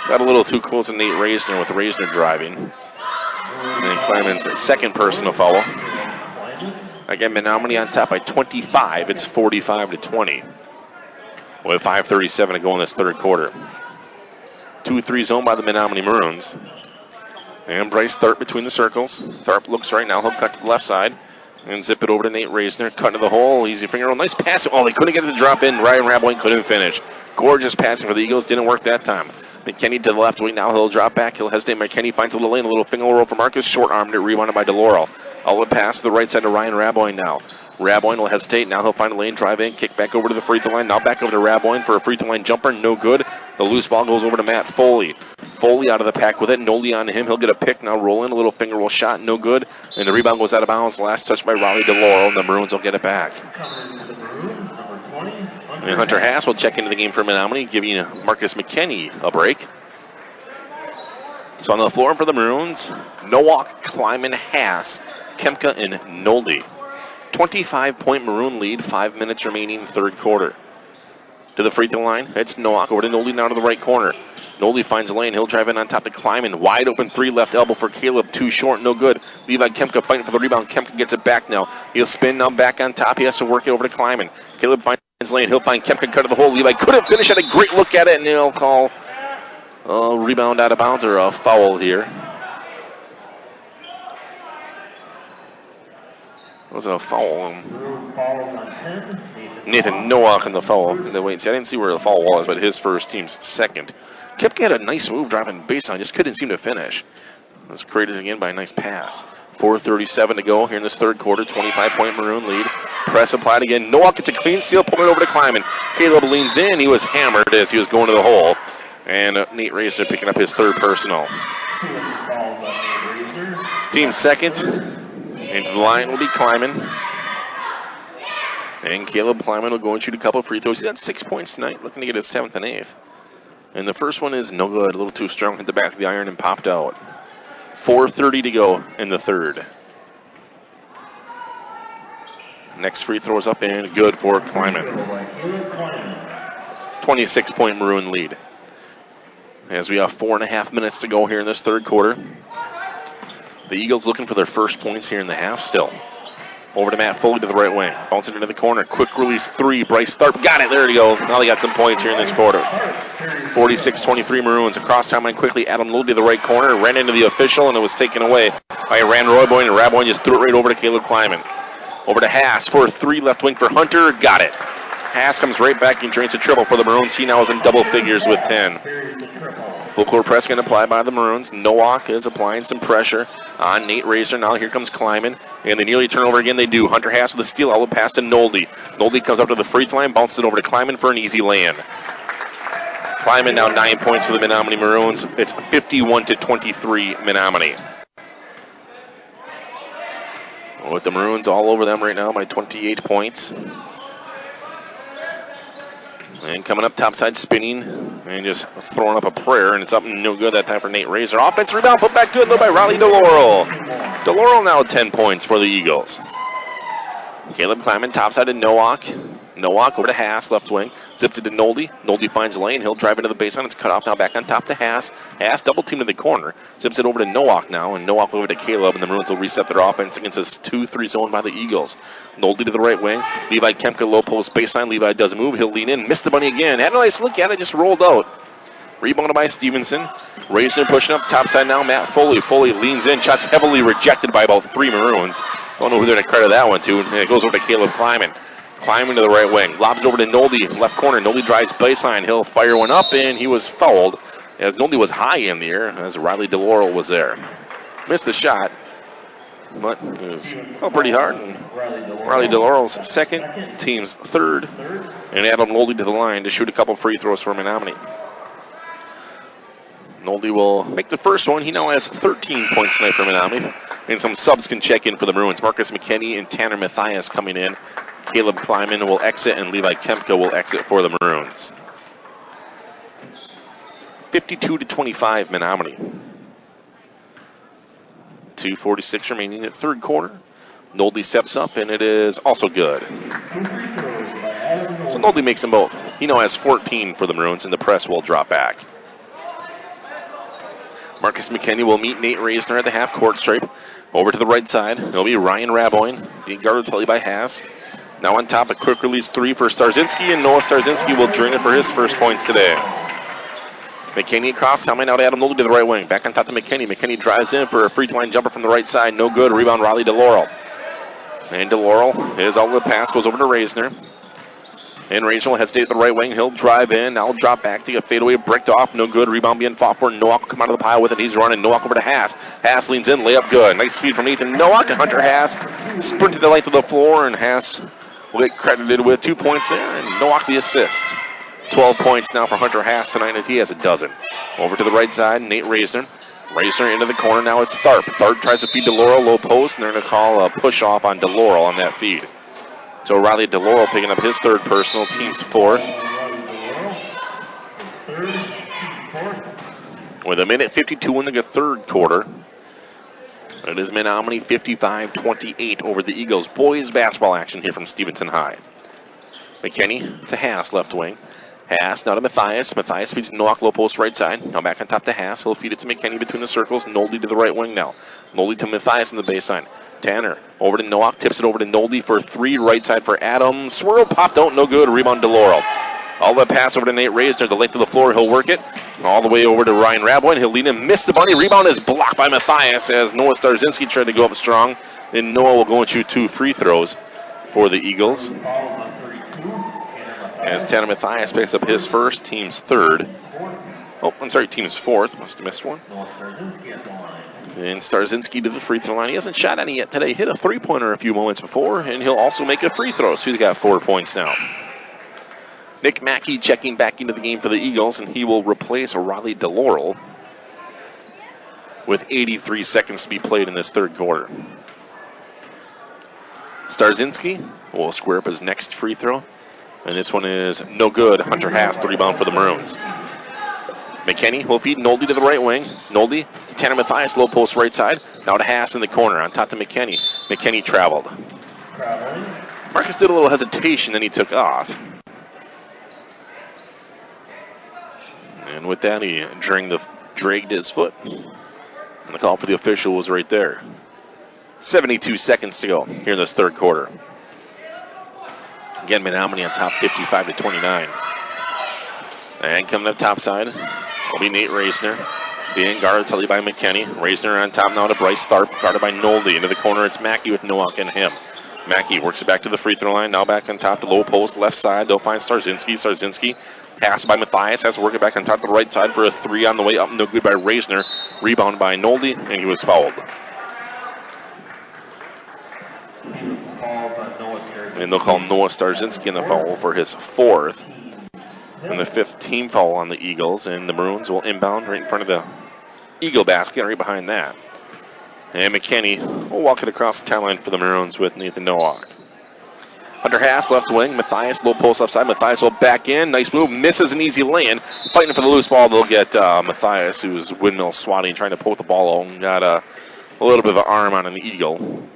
got a little too close to Nate Reisner with Reisner driving. And Kleiman's second personal foul. Again, Menominee on top by 25. It's 45-20. With 5:37 to go in this third quarter. 2-3 zone by the Menominee Maroons. And Bryce Tharp between the circles. Tharp looks right now. He'll cut to the left side and zip it over to Nate Reisner. Cut to the hole. Easy finger roll. Nice pass. Oh, they couldn't get it to drop in. Ryan Raboyne couldn't finish. Gorgeous passing for the Eagles. Didn't work that time. McKinney to the left wing now. He'll drop back. He'll hesitate. McKinney finds a little lane. A little finger roll for Marcus. Short-armed it. Rebounded by DeLaurel. Outlet pass to the right side to Ryan Raboyne now. Raboyne will hesitate. Now he'll find a lane. Drive in. Kick back over to the free throw line. Now back over to Raboyne for a free throw line jumper. No good. The loose ball goes over to Matt Foley. Foley out of the pack with it. Nolde on him. He'll get a pick. Now roll in. A little finger roll shot. No good. And the rebound goes out of bounds. Last touch by Raleigh DeLaurel. And the Maroons will get it back. And Hunter Haas will check into the game for Menominee, giving Marcus McKinney a break. So on the floor for the Maroons, Nowak, Kleiman, Haas, Kemka, and Nolde. 25-point Maroon lead, 5 minutes remaining, third quarter. To the free throw line, it's Nowak over to Nolde now to the right corner. Nolde finds a lane. He'll drive in on top to Kleiman. Wide open three, left elbow for Caleb. Too short, no good. Levi Kemka fighting for the rebound. Kemka gets it back now. He'll spin now back on top. He has to work it over to Kleiman. Caleb finds lane. He'll find Kemka cut to the hole. Levi couldn't finish. Had a great look at it, and he'll call a rebound out of bounds or a foul here. It was a foul. Nathan Nowak on the foul. Wait, see, I didn't see where the foul was, but his first, team's second. Kemka had a nice move driving baseline, just couldn't seem to finish. It was created again by a nice pass. 4:37 to go here in this third quarter. 25-point Maroon lead. Press applied again. Nowak gets a clean steal, pulling it over to Kleiman. Caleb leans in. He was hammered as he was going to the hole. And Nate Razor picking up his third personal. Team second. Into the line will be Kleiman. And Caleb Kleiman will go and shoot a couple of free throws. He's got 6 points tonight, looking to get his 7th and 8th. And the first one is no good. A little too strong. Hit the back of the iron and popped out. 4:30 to go in the third. Next free throw is up and good for Kleiman. 26-point Maroon lead. As we have 4.5 minutes to go here in this third quarter. The Eagles looking for their first points here in the half still. Over to Matt Foley to the right wing. Bouncing into the corner. Quick release three. Bryce Tharp. Got it. There you go. Now they got some points here in this quarter. 46-23 Maroons. Across timeline quickly. Adam Lode to the right corner. Ran into the official and it was taken away by Rand Raboyne. And Raboyne just threw it right over to Caleb Kleiman. Over to Haas for a three. Left wing for Hunter. Got it. Haas comes right back and drains a triple for the Maroons. He now is in double figures with 10. Full court press going to apply by the Maroons. Nowak is applying some pressure on Nate Razor. Now here comes Kleiman. And they nearly turn over again. They do. Hunter Haas with a steal. Outlet pass to Nolde. Nolde comes up to the free throw line. Bounces it over to Kleiman for an easy land. Kleiman now 9 points for the Menominee Maroons. It's 51-23 Menominee. With the Maroons all over them right now by 28 points. And coming up topside spinning and just throwing up a prayer, and it's up and no good that time for Nate Razor. Offense rebound put back good though by Raleigh DeLaurel. DeLaurel now 10 points for the Eagles. Caleb Kleiman topside to Nowak. Nowak over to Haas, left wing. Zips it to Nolde. Nolde finds lane. He'll drive into the baseline. It's cut off now back on top to Haas. Haas double team to the corner. Zips it over to Nowak now. And Nowak over to Caleb. And the Maroons will reset their offense against this 2-3 zone by the Eagles. Nolde to the right wing. Levi Kemka low post baseline. Levi does move. He'll lean in. Missed the bunny again. Had a nice look at it. Just rolled out. Rebounded by Stephenson. Razor pushing up topside now. Matt Foley. Foley leans in. Shots heavily rejected by about 3 Maroons. Don't know who they're going to credit that one to. And it goes over to Caleb Kleiman. Kleiman to the right wing. Lobs it over to Nolde. Left corner. Nolde drives baseline. He'll fire one up, and he was fouled as Nolde was high in the air as Raleigh DeLaurel was there. Missed the shot, but it was pretty hard. And Raleigh DeLaurel's second, team's third, and Adam Nolde to the line to shoot a couple free throws for Menominee. Nolde will make the first one. He now has 13 points tonight for Menominee. And some subs can check in for the Maroons. Marcus McKinney and Tanner Mathias coming in. Caleb Kleiman will exit, and Levi Kemka will exit for the Maroons. 52-25 Menominee. 2:46 remaining in the third quarter. Nolde steps up, and it is also good. So Nolde makes them both. He now has 14 for the Maroons, and the press will drop back. Marcus McKinney will meet Nate Reisner at the half-court stripe. Over to the right side, it'll be Ryan Raboyne, being guarded by Haas. Now on top, a quick release three for Starzinski, and Noah Starzinski will drain it for his first points today. McKinney across, coming out Adam Nolde to the right wing. Back on top to McKinney. McKinney drives in for a free-throw line jumper from the right side. No good. Rebound, Raleigh DeLaurel. And DeLaurel, his outlet pass goes over to Reisner. And Rachel will hesitate at the right wing. He'll drive in. Now drop back to get fadeaway. Bricked off. No good. Rebound being fought for. Nowak will come out of the pile with it. He's running. Nowak over to Haas. Haas leans in. Layup good. Nice feed from Ethan Nowak. And Hunter Haas sprinted the length of the floor. And Haas will get credited with 2 points there. And Nowak the assist. 12 points now for Hunter Haas tonight. And he has a dozen. Over to the right side. Nate Reisner. Reisner into the corner. Now it's Tharp. Tharp tries to feed DeLaurel. Low post. And they're going to call a push off on DeLaurel on that feed. So Riley DeLaurel picking up his third personal, team's fourth. With 1:52 in the third quarter. It is Menominee 55-28 over the Eagles. Boys basketball action here from Stephenson High. McKinney to Haas, left wing. Haas now to Matthias. Matthias feeds Nowak, low post right side. Now back on top to Haas. He'll feed it to McKinney between the circles. Nolde to the right wing now. Nolde to Matthias in the baseline. Tanner over to Nowak. Tips it over to Nolde for three. Right side for Adam. Swirl popped out. No good. Rebound DeLaurel. All the pass over to Nate Reisner. The length of the floor. He'll work it. All the way over to Ryan Raboin. He'll lead him. Missed the bunny. Rebound is blocked by Matthias as Noah Starzinski tried to go up strong. And Noah will go and shoot 2 free throws for the Eagles. As Tanner Matthias picks up his first, team's third. Oh, I'm sorry, team's fourth. Must have missed one. And Starzinski to the free throw line. He hasn't shot any yet today. Hit a three-pointer a few moments before, and he'll also make a free throw. So he's got 4 points now. Nick Mackey checking back into the game for the Eagles, and he will replace Riley DeLaurel with 83 seconds to be played in this third quarter. Starzinski will square up his next free throw. And this one is no good. Hunter Haas, the rebound for the Maroons. McKinney will feed Nolde to the right wing. Nolde to Tanner Matthias, low post right side. Now to Haas in the corner. On top to McKinney. McKinney traveled. Marcus did a little hesitation, then he took off. And with that, he dragged his foot. And the call for the official was right there. 72 seconds to go here in this third quarter. Again, Menominee on top 55-29. And coming up top side will be Nate Reisner. Being guarded totally by McKinney. Reisner on top now to Bryce Tharp, guarded by Nolde. Into the corner, it's Mackey with Nowak and him. Mackey works it back to the free throw line. Now back on top to low post, left side. They'll find Starzinski. Starzinski passed by Matthias. Has to work it back on top to the right side for a three on the way up. No good by Reisner. Rebound by Nolde, and he was fouled. And they'll call Noah Starzinski in the foul for his fourth. And the fifth team foul on the Eagles. And the Maroons will inbound right in front of the Eagle basket, right behind that. And McKinney will walk it across the timeline for the Maroons with Nathan Nowak. Hunter Haas, left wing. Matthias, low post left side. Matthias will back in. Nice move. Misses an easy lay-in. Fighting for the loose ball. They'll get Matthias, who's windmill swatting, trying to poke the ball out. And got a little bit of an arm on an Eagle.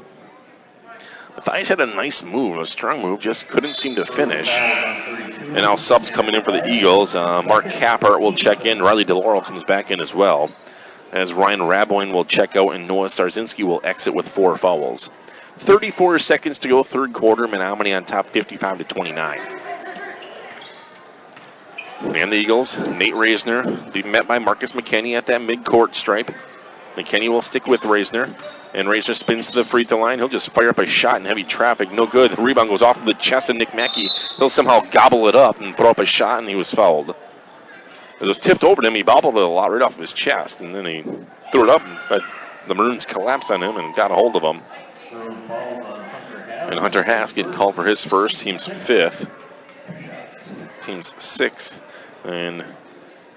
Matthias had a nice move, a strong move, just couldn't seem to finish. And now subs coming in for the Eagles. Mark Kappert will check in. Riley DeLaurel comes back in as well. As Ryan Raboin will check out and Noah Starzinski will exit with 4 fouls. 34 seconds to go, third quarter. Menominee on top 55-29. And the Eagles, Nate Reisner, be met by Marcus McKinney at that mid-court stripe. McKinney will stick with Reisner. And Reisner spins to the free throw line. He'll just fire up a shot in heavy traffic. No good. The rebound goes off of the chest of Nick Mackey. He'll somehow gobble it up and throw up a shot, and he was fouled. It was tipped over to him. He bobbled it a lot right off of his chest, and then he threw it up. But the Maroons collapsed on him and got a hold of him. And Hunter Haas getting called for his first. Team's fifth. Team's sixth. And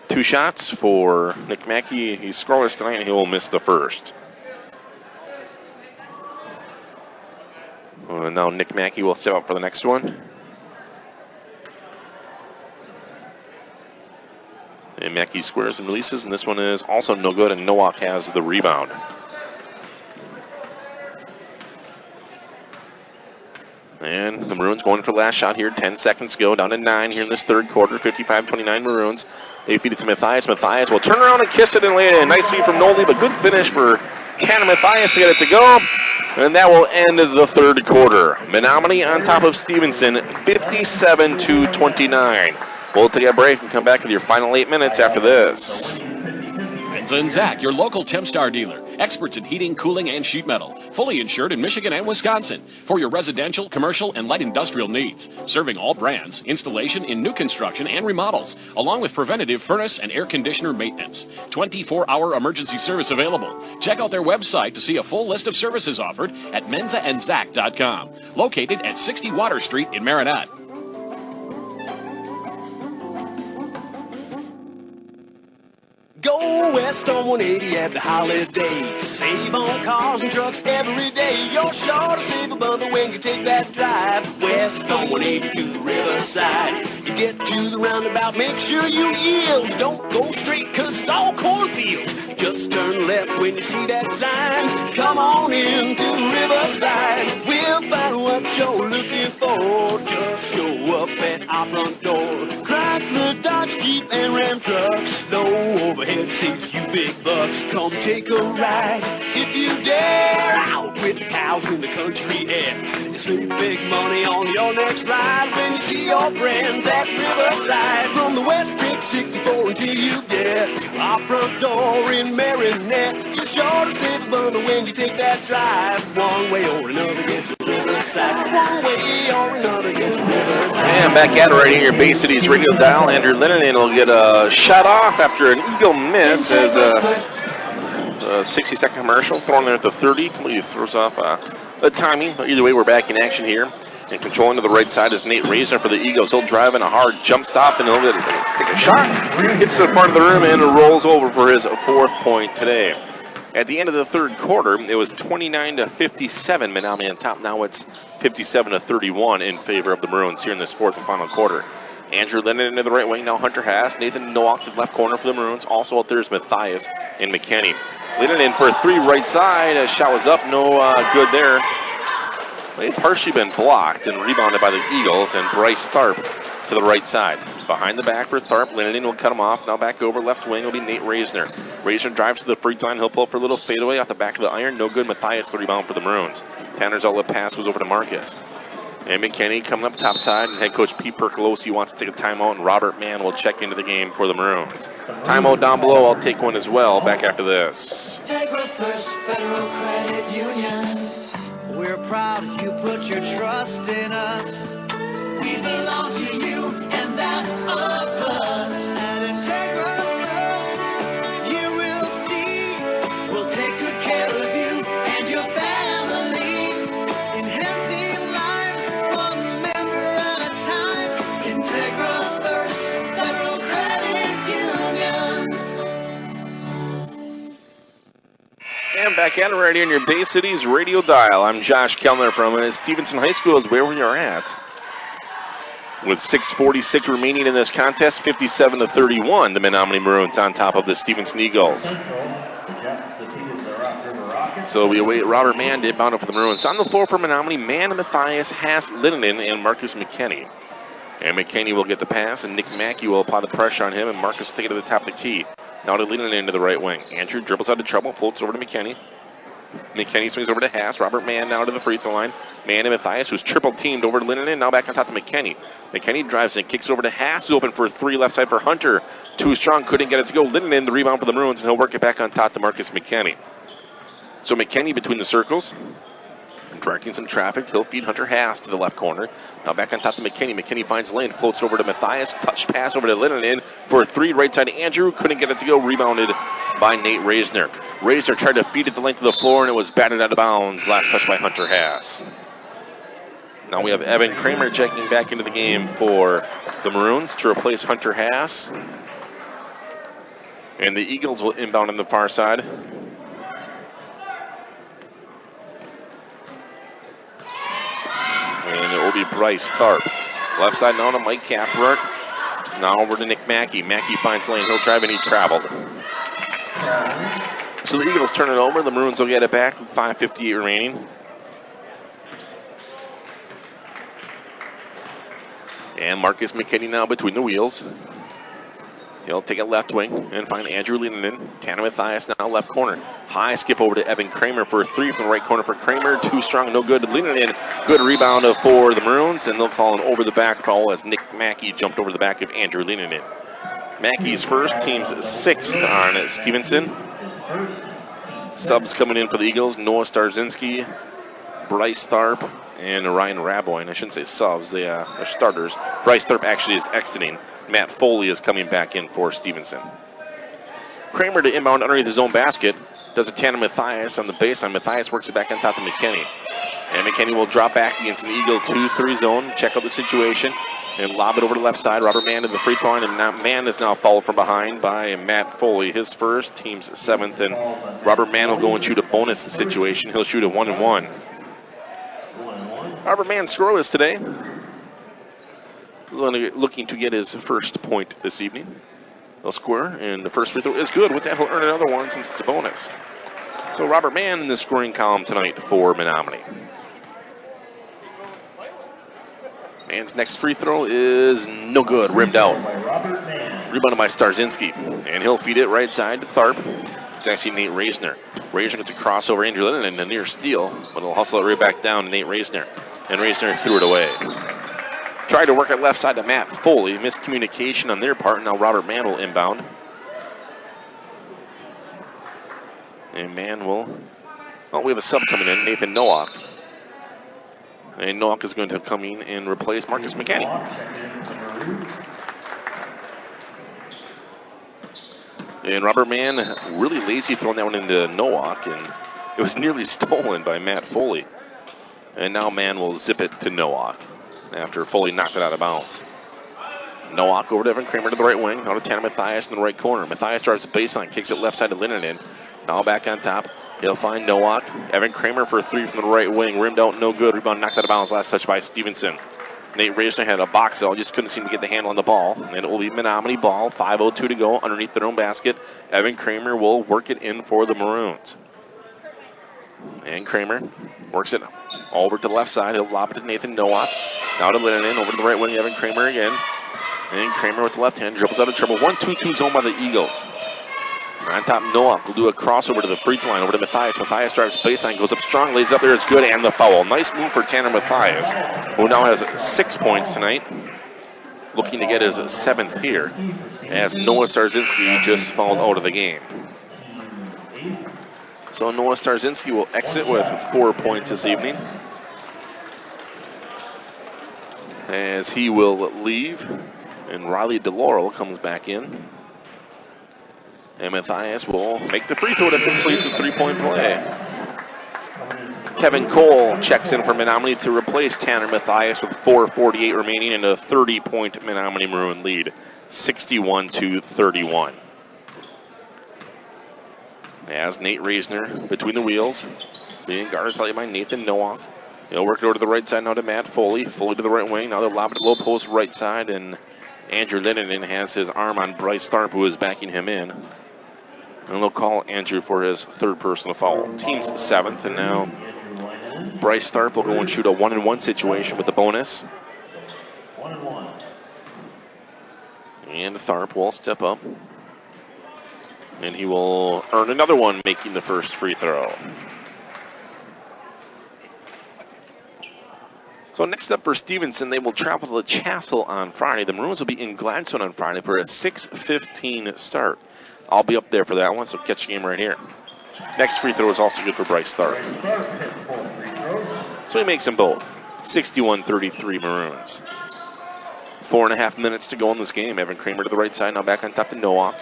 2 shots for Nick Mackey. He's scoreless tonight, and he will miss the first. Now Nick Mackey will step up for the next one. And Mackey squares and releases, and this one is also no good, and Nowak has the rebound. And the Maroons going for the last shot here. 10 seconds to go, down to 9 here in this third quarter. 55-29 Maroons. They feed it to Matthias. Matthias will turn around and kiss it and lay it in. Nice feed from Nolde, but good finish for Tanner Matthias to get it to go. And that will end the third quarter. Menominee on top of Stephenson, 57-29. We'll take a break and come back with your final 8 minutes after this. Menza and Zach, your local Tempstar dealer. Experts in heating, cooling, and sheet metal. Fully insured in Michigan and Wisconsin. For your residential, commercial, and light industrial needs. Serving all brands. Installation in new construction and remodels. Along with preventative furnace and air conditioner maintenance. 24-hour emergency service available. Check out their website to see a full list of services offered at menzaandzach.com. Located at 60 Water Street in Marinette. Go west on 180 at the holiday to save on cars and trucks every day. You're sure to save a bundle when you take that drive west on 180 to the riverside. You get to the roundabout, make sure you yield. Don't go straight cause it's all cornfields. Just turn left when you see that sign. Come on in to the riverside. We'll find what you're looking for. Just show up at our front door. Chrysler, Dodge, Jeep, and Ram trucks. No overhead seats, you big bucks. Come take a ride if you dare. Out with the cows in the country air. You save big money on your next ride when you see your friends at Riverside. From the west, take 64 until you get to our front door in Marinette. You're sure to save a bundle when you take that drive. One way or another, get to Riverside. One way or another, get to Riverside. And back at it right here, Bay City's radio dial. Andrew Lennon will get a shot off after an Eagle miss as a 60-second commercial thrown there at the 30. He throws off the timing. But either way, we're back in action here. And controlling to the right side is Nate Reisner for the Eagles. He'll drive in a hard jump stop and he'll take a shot. Hits the front of the rim and rolls over for his 4th point today. At the end of the 3rd quarter, it was 29-57. Menominee on top. Now it's 57-31 in favor of the Maroons here in this 4th and final quarter. Andrew Lennon into the right wing. Now Hunter Haas. Nathan Nowak to the left corner for the Maroons. Also out there is Matthias and McKinney. Lennon in for a 3 right side. A shot was up. No good there. They had partially been blocked and rebounded by the Eagles, and Bryce Tharp to the right side. Behind the back for Tharp. Linden will cut him off. Now back over left wing will be Nate Reisner. Reisner drives to the free line. He'll pull up for a little fadeaway off the back of the iron. No good. Matthias the rebound for the Maroons. Tanner's outlet pass goes over to Marcus. And McKinney coming up top side. And head coach Pete Percolosi wants to take a timeout, and Robert Mann will check into the game for the Maroons. Timeout down below. I'll take one as well. Back after this. Integra First Federal Credit Union. We're proud you put your trust in us. We belong to you, and that's a plus. At Integra First, you will see we'll take good care of you and your family, enhancing lives one member at a time. Integra First Federal Credit Union. And back at it right here in your Bay Cities radio dial. I'm Josh Kellner from Stephenson High School is where we are at. With 6:46 remaining in this contest, 57-31, the Menominee Maroons on top of the Stephenson Eagles. So we await Robert Mann to inbound for the Maroons. On the floor for Menominee, Mann and Matthias, Haas, Linden, and Marcus McKinney. And McKinney will get the pass, and Nick Mackey will apply the pressure on him, and Marcus will take it to the top of the key. Now to Linden into the right wing. Andrew dribbles out of trouble, floats over to McKinney. McKinney swings over to Haas. Robert Mann now to the free throw line. Mann and Matthias, who's triple teamed over to Linden. Now back on top to McKinney. McKinney drives in, kicks over to Haas, who's open for a 3 left side for Hunter. Too strong, couldn't get it to go. Linden, the rebound for the Maroons, and he'll work it back on top to Marcus McKinney. So McKinney between the circles, directing some traffic. He'll feed Hunter Haas to the left corner. Now back on top to McKinney. McKinney finds lane, floats over to Matthias. Touch pass over to Linden for a 3 right side to Andrew. Couldn't get it to go. Rebounded by Nate Reisner. Reisner tried to feed it the length of the floor, and it was batted out of bounds. Last touch by Hunter Haas. Now we have Evan Kramer checking back into the game for the Maroons to replace Hunter Haas. And the Eagles will inbound on the far side. And it will be Bryce Tharp. Left side now to Mike Kaprock. Now over to Nick Mackey. Mackey finds lane. He'll drive and he traveled. So the Eagles turn it over. The Maroons will get it back with 5:58 remaining. And Marcus McKinney now between the wheels. He'll take it left wing and find Andrew Linden. Tanner Matthias now left corner. High skip over to Evan Kramer for a 3 from the right corner for Kramer. Too strong, no good. Linden, good rebound for the Maroons, and they'll call an over the back foul as Nick Mackey jumped over the back of Andrew Linden. Mackey's first, team's 6th on Stevenson. Subs coming in for the Eagles, Noah Starzinski, Bryce Tharp, and Ryan Raboyne. I shouldn't say subs, they are starters. Bryce Tharp actually is exiting. Matt Foley is coming back in for Stevenson. Kramer to inbound underneath his own basket. Does a tandem Matthias on the baseline. Matthias works it back on top of McKinney. And McKinney will drop back against an Eagle 2-3 zone. Check out the situation. And lob it over to the left side. Robert Mann to the free throw line. And Mann is now fouled from behind by Matt Foley. His first, team's 7th. And Robert Mann will go and shoot a bonus situation. He'll shoot a 1-1. Robert Mann scoreless today. Looking to get his first point this evening. They'll score, and the first free throw is good. With that, he'll earn another one since it's a bonus. So Robert Mann in the scoring column tonight for Menominee. Mann's next free throw is no good, rimmed out. Rebounded by Starzinski, and he'll feed it right side to Tharp. It's actually Nate Reisner. Reisner gets a crossover, Andrew Lennon, and a near steal, but he'll hustle it right back down to Nate Reisner. And Reisner threw it away. Tried to work it left side to Matt Foley. Miscommunication on their part. Now Robert Mann will inbound. And Mann will... Oh, we have a sub coming in. Nathan Nowak. And Nowak is going to come in and replace Marcus McKinney. And Robert Mann really lazy throwing that one into Nowak. And it was nearly stolen by Matt Foley. And now Mann will zip it to Nowak after Foley knocked it out of bounds. Nowak over to Evan Kramer to the right wing. Now to Tanner Matthias in the right corner. Matthias drives the baseline, kicks it left side to Linden. Now back on top. He'll find Nowak. Evan Kramer for a 3 from the right wing. Rimmed out, no good. Rebound knocked out of bounds. Last touch by Stevenson. Nate Reisner had a box out, just couldn't seem to get the handle on the ball. And it will be Menominee ball. 5:02 to go underneath their own basket. Evan Kramer will work it in for the Maroons. And Kramer works it over to the left side. He'll lob it to Nathan Nowak. Now to Linden, over to the right wing, Evan Kramer again. And Kramer with the left hand dribbles out of trouble. 1-2-2 zone by the Eagles. On top, Nowak will do a crossover to the free throw line over to Matthias. Matthias drives baseline, goes up strong, lays up there. It's good, and the foul. Nice move for Tanner Matthias, who now has 6 points tonight. Looking to get his 7th here, as Noah Starzinski just fouled out of the game. So Noah Starzinski will exit with 4 points this evening, as he will leave, and Riley DeLaurel comes back in. And Matthias will make the free throw to complete the 3-point play. Kevin Cole checks in for Menominee to replace Tanner Matthias with 4:48 remaining and a 30-point Menominee Maroon lead, 61-31. As Nate Reisner between the wheels, being guarded probably by Nathan Nowak. He'll work it over to the right side now to Matt Foley. Foley to the right wing. Now they'll lob it low post right side, and Andrew Linden has his arm on Bryce Tharp, who is backing him in. And they'll call Andrew for his 3rd personal foul. Team's 7th, and now Bryce Tharp will go and shoot a 1-and-1 situation with the bonus. 1-and-1. And Tharp will step up. And he will earn another one, making the first free throw. So next up for Stevenson, they will travel to the Chassel on Friday. The Maroons will be in Gladstone on Friday for a 6:15 start. I'll be up there for that one, so catch the game right here. Next free throw is also good for Bryce Tharp. So he makes them both. 61-33 Maroons. 4.5 minutes to go in this game. Evan Kramer to the right side, now back on top to Nowak.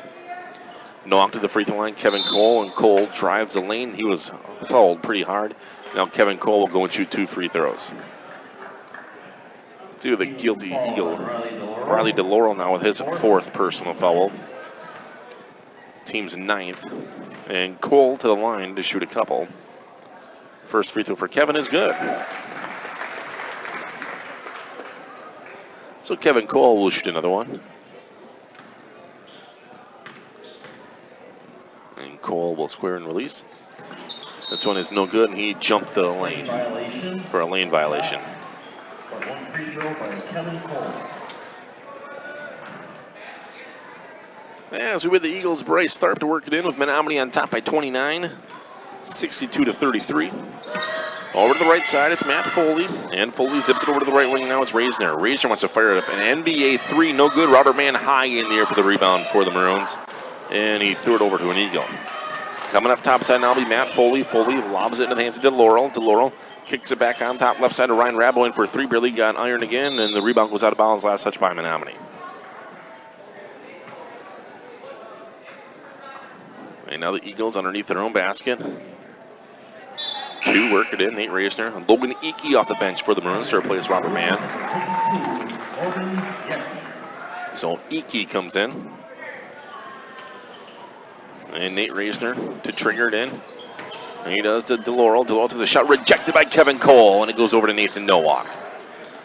Nowak to the free throw line, Kevin Cole, and Cole drives the lane. He was fouled pretty hard. Now Kevin Cole will go and shoot 2 free throws. To the guilty Eagle, Riley DeLaurel now with his 4th personal foul. Team's 9th. And Cole to the line to shoot a couple. First free throw for Kevin is good. So Kevin Cole will shoot another one. And Cole will square and release. This one is no good, and he jumped the lane for a lane violation. One free throw by Kevin Cole. As we with the Eagles, Bryce Tharp to work it in with Menominee on top by 29, 62-33. Over to the right side, it's Matt Foley. And Foley zips it over to the right wing. Now it's Reisner. Reisner wants to fire it up. An NBA 3, no good. Robert Mann high in the air for the rebound for the Maroons. And he threw it over to an Eagle. Coming up top side now will be Matt Foley. Foley lobs it into the hands of DeLaurel. DeLaurel kicks it back on top left side to Ryan Raboin for 3. Barely got iron again. And the rebound goes out of bounds. Last touch by Menominee. And now the Eagles underneath their own basket. 2 work it in. Nate Reisner. Logan Icky off the bench for the Maroons to replace Robert Mann. So Icky comes in. And Nate Reisner to trigger it in. And he does to DeLaurel. DeLaurel to the shot rejected by Kevin Cole. And it goes over to Nathan Nowak.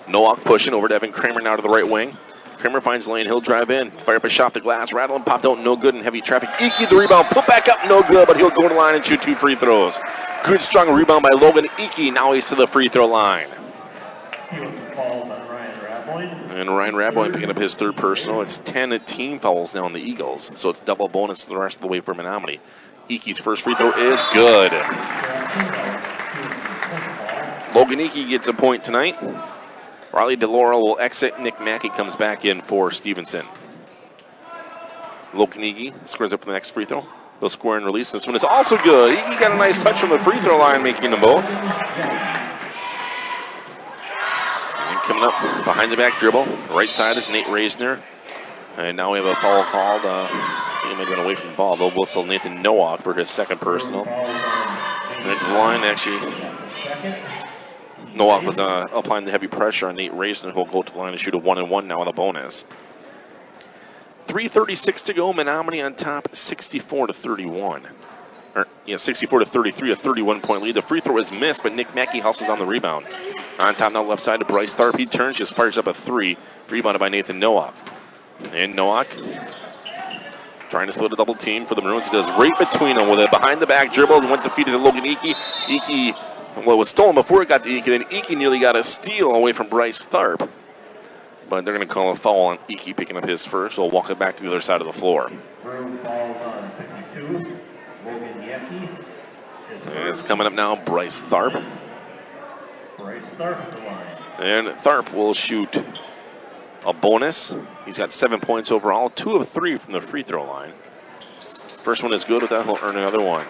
Nowak pushing over to Evan Kramer now to the right wing. Kramer finds lane. He'll drive in. Fire up a shot. The glass rattle and popped out. No good in heavy traffic. Icky the rebound. Put back up. No good. But he'll go to the line and shoot 2 free throws. Good strong rebound by Logan Icky. Now he's to the free throw line. And Ryan Raboin picking up his 3rd personal. It's 10 team fouls now on the Eagles. So it's double bonus the rest of the way for Menominee. Icky's first free throw is good. Logan Icky gets a point tonight. Riley DeLaurel will exit. Nick Mackey comes back in for Stephenson. Logan Icky scores up for the next free throw. He'll score and release. This one is also good. Icky got a nice touch from the free throw line, making them both. And coming up behind the back dribble. Right side is Nate Reisner. And now we have a foul called. I think he may have been away from the ball. They'll whistle Nathan Nowak for his 2nd personal. And at the line, actually, Nowak was applying the heavy pressure on Nate Reisner, who will go to the line and shoot a 1-and-1 now with a bonus. 3:36 to go. Menominee on top, 64-31. 64-33, a 31-point lead. The free throw is missed, but Nick Mackey hustles on the rebound. On top now, left side to Bryce Tharp. He turns, just fires up a 3. Rebounded by Nathan Nowak. And Nowak trying to split a double team for the Maroons. He does right between them with a behind-the-back dribble and went to feed it to Logan Icky. Icky, well, it was stolen before it got to Icky. Then Icky nearly got a steal away from Bryce Tharp. But they're going to call a foul on Icky picking up his first. So we'll walk it back to the other side of the floor. On 52, Logan Icky. And it's coming up now, Bryce Tharp. Bryce Tharp at the line. And Tharp will shoot a bonus. He's got 7 points overall, 2 of 3 from the free throw line. First one is good. With that, he'll earn another one.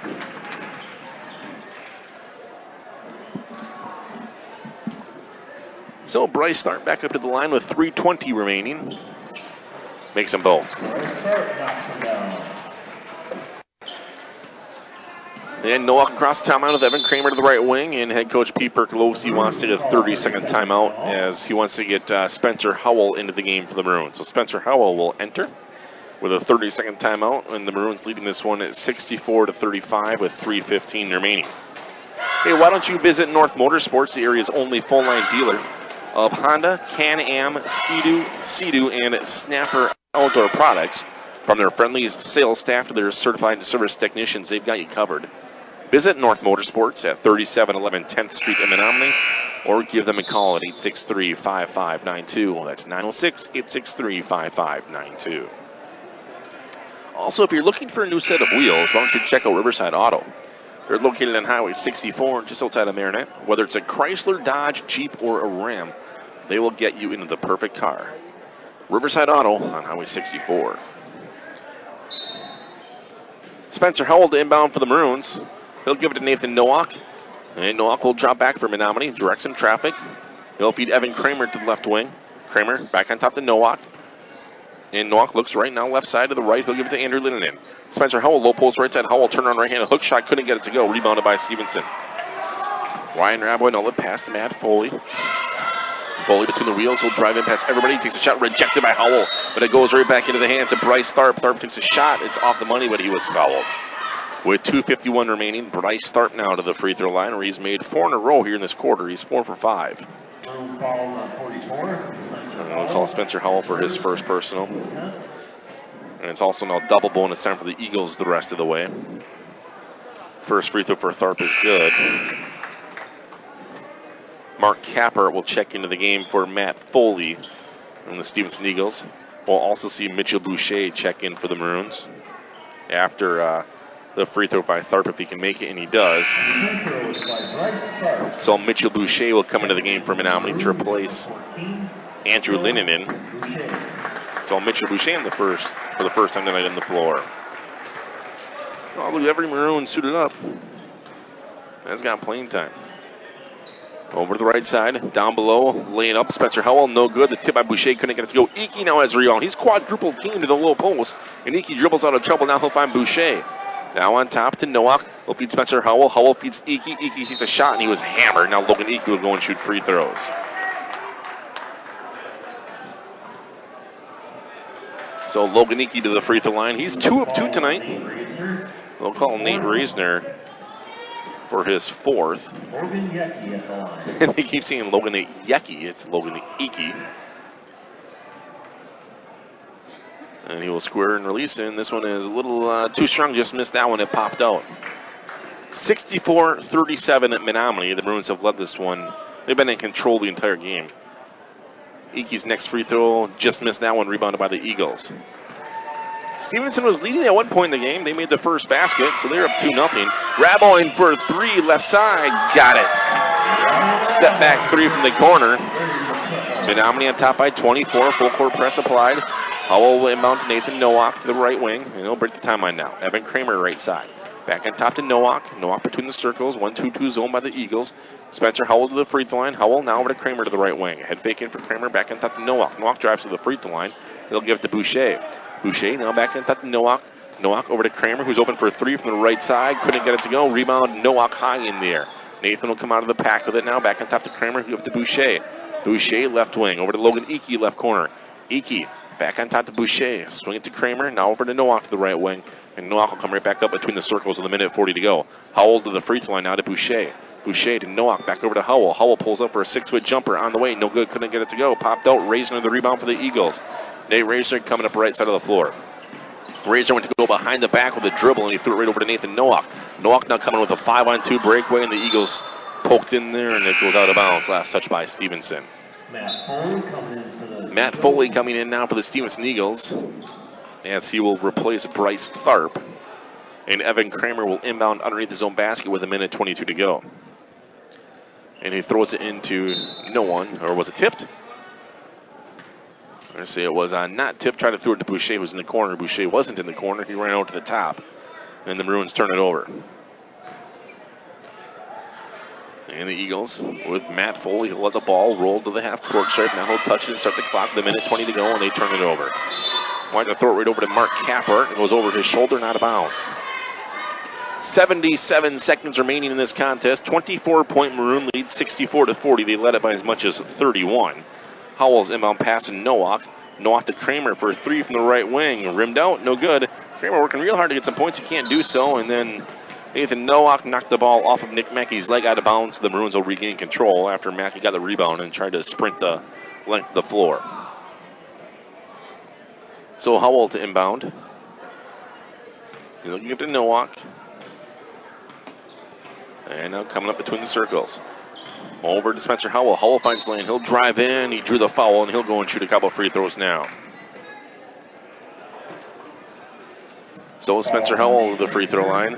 So Bryce Tharp back up to the line with 3:20 remaining. Makes them both. And Nowak across the timeout with Evan Kramer to the right wing. And head coach Pete Percolosi wants to get a 30-second timeout as he wants to get Spencer Howell into the game for the Maroons. So Spencer Howell will enter with a 30-second timeout. And the Maroons leading this one at 64-35 with 3:15 remaining. Hey, why don't you visit North Motorsports, the area's only full-line dealer of Honda, Can-Am, Ski-Doo, Sea-Doo, and Snapper outdoor products. From their friendly sales staff to their certified service technicians, they've got you covered. Visit North Motorsports at 3711 10th Street in Menominee, or give them a call at 863-5592. That's 906-863-5592. Also, if you're looking for a new set of wheels, why don't you check out Riverside Auto. They're located on Highway 64, just outside of Marinette. Whether it's a Chrysler, Dodge, Jeep, or a Ram, they will get you into the perfect car. Riverside Auto on Highway 64. Spencer Howell to inbound for the Maroons. He'll give it to Nathan Nowak. And Nowak will drop back for Menominee, directs some traffic. He'll feed Evan Kramer to the left wing. Kramer back on top to Nowak. And Nowak looks right now, left side to the right. He'll give it to Andrew Linnenan. Spencer Howell, low post right side. Howell turn on right hand. A hook shot, couldn't get it to go. Rebounded by Stephenson. Ryan Raboy, no look pass to Matt Foley. Foley between the wheels. He'll drive in past everybody. Takes a shot, rejected by Howell. But it goes right back into the hands of Bryce Tharp. Tharp takes a shot. It's off the money, but he was fouled. With 2:51 remaining, Bryce Tharp now to the free throw line, where he's made 4 in a row here in this quarter. He's 4 for 5. We'll call Spencer Howell for his first personal. And it's also now double bonus time for the Eagles the rest of the way. First free throw for Tharp is good. Mark Capper will check into the game for Matt Foley and the Stephenson Eagles. We'll also see Mitchell Boucher check in for the Maroons after The free throw by Tharp if he can make it, and he does. So Mitchell Boucher will come into the game for Menominee to replace Andrew Linnenan. So Mitchell Boucher for the first time tonight on the floor. Oh, look, every Maroon suited up. Has got playing time. Over to the right side, down below, laying up. Spencer Howell, no good. The tip by Boucher couldn't get it to go. Iki now has a rebound. He's quadruple teamed to the low post, and Iki dribbles out of trouble. Now he'll find Boucher. Now on top to Nowak. He'll feed Spencer Howell. Howell feeds Iki. Iki sees a shot, and he was hammered. Now Logan Iki will go and shoot free throws. So Logan Iki to the free throw line. He's 2 of 2 tonight. They'll call Nate Reisner for his fourth. And they keep saying Logan Yeki. It's Logan Iki. And he will square and release it. And this one is a little too strong. Just missed that one. It popped out. 64-37 at Menominee. The Maroons have led this one. They've been in control the entire game. Iki's next free throw just missed that one. Rebounded by the Eagles. Stephenson was leading at one point in the game. They made the first basket, so they're up 2-0. Raboin for 3, left side. Got it. Step back 3 from the corner. Menominee on top by 24. Full court press applied. Howell will inbound to Nathan Nowak to the right wing, and he'll break the timeline now. Evan Kramer right side. Back on top to Nowak. Nowak between the circles. 1-2-2 zone by the Eagles. Spencer Howell to the free throw line. Howell now over to Kramer to the right wing. Head fake in for Kramer. Back on top to Nowak. Nowak drives to the free throw line. He'll give it to Boucher. Boucher now back on top to Nowak. Nowak over to Kramer, who's open for 3 from the right side. Couldn't get it to go. Rebound, Nowak high in the air. Nathan will come out of the pack with it now. Back on top to Kramer. Give it to Boucher. Boucher left wing. Over to Logan Iki, left corner. Iki back on top to Boucher. Swing it to Kramer. Now over to Nowak to the right wing. And Nowak will come right back up between the circles with 1:40 to go. Howell to the free throw line now to Boucher. Boucher to Nowak. Back over to Howell. Howell pulls up for a 6-foot jumper on the way. No good. Couldn't get it to go. Popped out. Reisner the rebound for the Eagles. Nate Reisner coming up right side of the floor. Reisner went to go behind the back with a dribble, and he threw it right over to Nathan Nowak. Nowak now coming with a 5-on-2 breakaway, and the Eagles poked in there, and it goes out of bounds. Last touch by Stephenson. Matt Foley coming in now for the Stephenson Eagles, as he will replace Bryce Tharp. And Evan Kramer will inbound underneath his own basket with 1:22 to go. And he throws it into no one, or was it tipped? Let's see, it was not tipped. Tried to throw it to Boucher, who was in the corner. Boucher wasn't in the corner. He ran out to the top. And the Maroons turn it over. And the Eagles, with Matt Foley, he'll let the ball roll to the half-court stripe. Now he'll touch it and start the clock with 1:20 to go, and they turn it over. Wanted to throw it right over to Mark Kappert. It goes over his shoulder and out of bounds. 77 seconds remaining in this contest. 24-point Maroon lead, 64-40. They led it by as much as 31. Howell's inbound pass to Nowak. Nowak to Kramer for 3 from the right wing. Rimmed out, no good. Kramer working real hard to get some points. He can't do so. And then Nathan Nowak knocked the ball off of Nick Mackey's leg out of bounds. So the Maroons will regain control after Mackey got the rebound and tried to sprint the length of the floor. So Howell to inbound. He's looking up to Nowak. And now coming up between the circles. Over to Spencer Howell. Howell finds lane. He'll drive in. He drew the foul, and he'll go and shoot a couple free throws now. So Spencer Howell to the free throw line.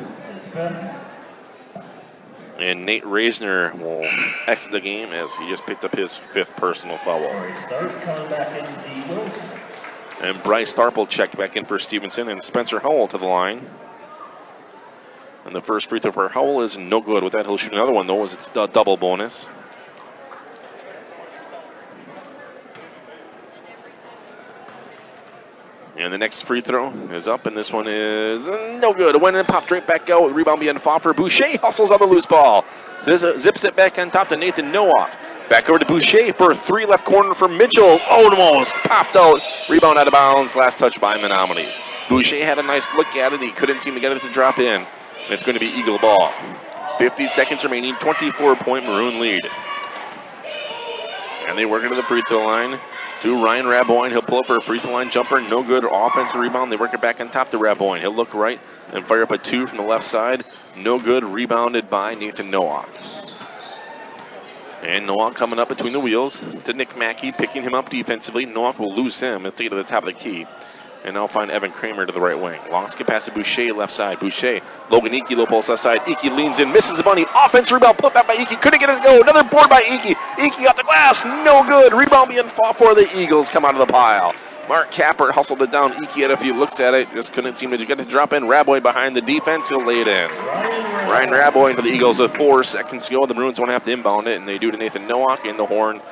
And Nate Reisner will exit the game as he just picked up his 5th personal foul. And Bryce Tharp will check back in for Stephenson, and Spencer Howell to the line. And the first free throw for Howell is no good. With that, he'll shoot another one, though, as it's a double bonus. And the next free throw is up, and this one is no good. It went in and popped right back out. Rebound behind Pfaffer. Boucher hustles on the loose ball. Zips it back on top to Nathan Nowak. Back over to Boucher for a 3 left corner for Mitchell. Almost popped out. Rebound out of bounds. Last touch by Menominee. Boucher had a nice look at it. He couldn't seem to get it to drop in. And it's going to be Eagle ball. 50 seconds remaining. 24-point Maroon lead. And they work into the free throw line to Ryan Raboin. He'll pull up for a free throw line jumper. No good. Offensive rebound. They work it back on top to Raboin. He'll look right and fire up a 2 from the left side. No good. Rebounded by Nathan Nowak. And Nowak coming up between the wheels to Nick Mackey, picking him up defensively. Nowak will lose him. He'll take it to the top of the key. And now find Evan Kramer to the right wing. Long skip pass to Boucher, left side. Boucher, Logan Iki, low post left side. Iki leans in, misses the bunny. Offense rebound, put back by Iki. Couldn't get it to go. Another board by Iki. Iki off the glass, no good. Rebound being fought for. The Eagles come out of the pile. Mark Capper hustled it down. Iki had a few looks at it. Just couldn't seem to get it to drop in. Raboy behind the defense. He'll lay it in. Ryan Raboy for the Eagles with 4 seconds to go. The Maroons don't have to inbound it, and they do to Nathan Nowak, and the horn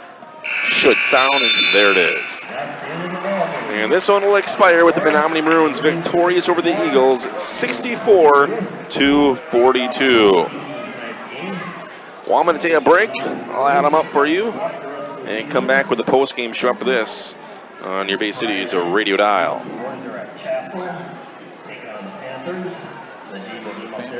should sound, and there it is. And this one will expire with the Menominee Maroons victorious over the Eagles, 64-42. Well, I'm going to take a break. I'll add them up for you and come back with the post-game show for this on your Bay City's radio dial. Family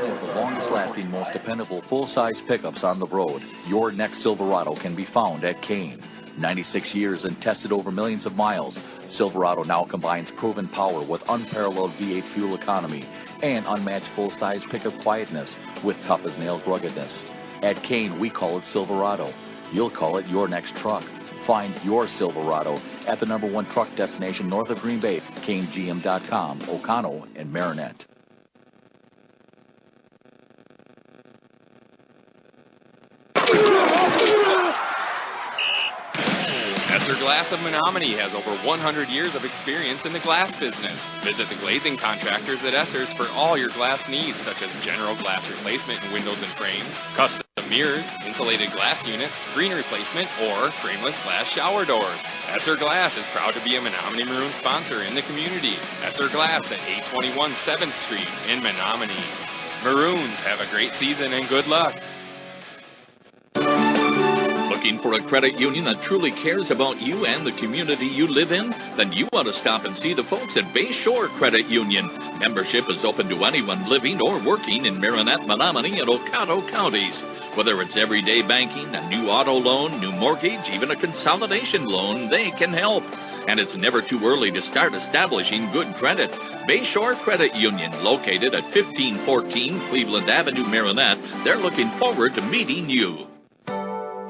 of the longest-lasting, most dependable full-size pickups on the road. Your next Silverado can be found at Kane. 96 years and tested over millions of miles, Silverado now combines proven power with unparalleled V8 fuel economy and unmatched full-size pickup quietness with tough-as-nails ruggedness. At Kane, we call it Silverado. You'll call it your next truck. Find your Silverado at the #1 truck destination north of Green Bay, KaneGM.com, Ocano, and Marinette. Esser Glass of Menominee has over 100 years of experience in the glass business. Visit the glazing contractors at Esser's for all your glass needs, such as general glass replacement in windows and frames, custom mirrors, insulated glass units, screen replacement, or frameless glass shower doors. Esser Glass is proud to be a Menominee Maroon sponsor in the community. Esser Glass at 821 7th Street in Menominee. Maroons, have a great season and good luck. Looking for a credit union that truly cares about you and the community you live in? Then you want to stop and see the folks at Bayshore Credit Union. Membership is open to anyone living or working in Marinette, Menominee, and Ocano counties. Whether it's everyday banking, a new auto loan, new mortgage, even a consolidation loan, they can help. And it's never too early to start establishing good credit. Bayshore Credit Union, located at 1514 Cleveland Avenue, Marinette. They're looking forward to meeting you.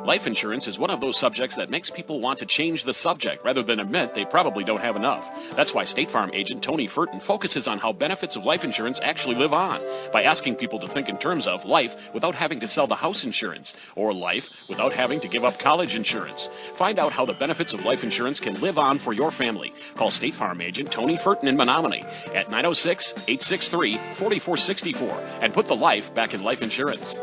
Life insurance is one of those subjects that makes people want to change the subject rather than admit they probably don't have enough. That's why State Farm agent Tony Furton focuses on how benefits of life insurance actually live on by asking people to think in terms of life without having to sell the house insurance or life without having to give up college insurance. Find out how the benefits of life insurance can live on for your family. Call State Farm agent Tony Furton in Menominee at 906-863-4464 and put the life back in life insurance.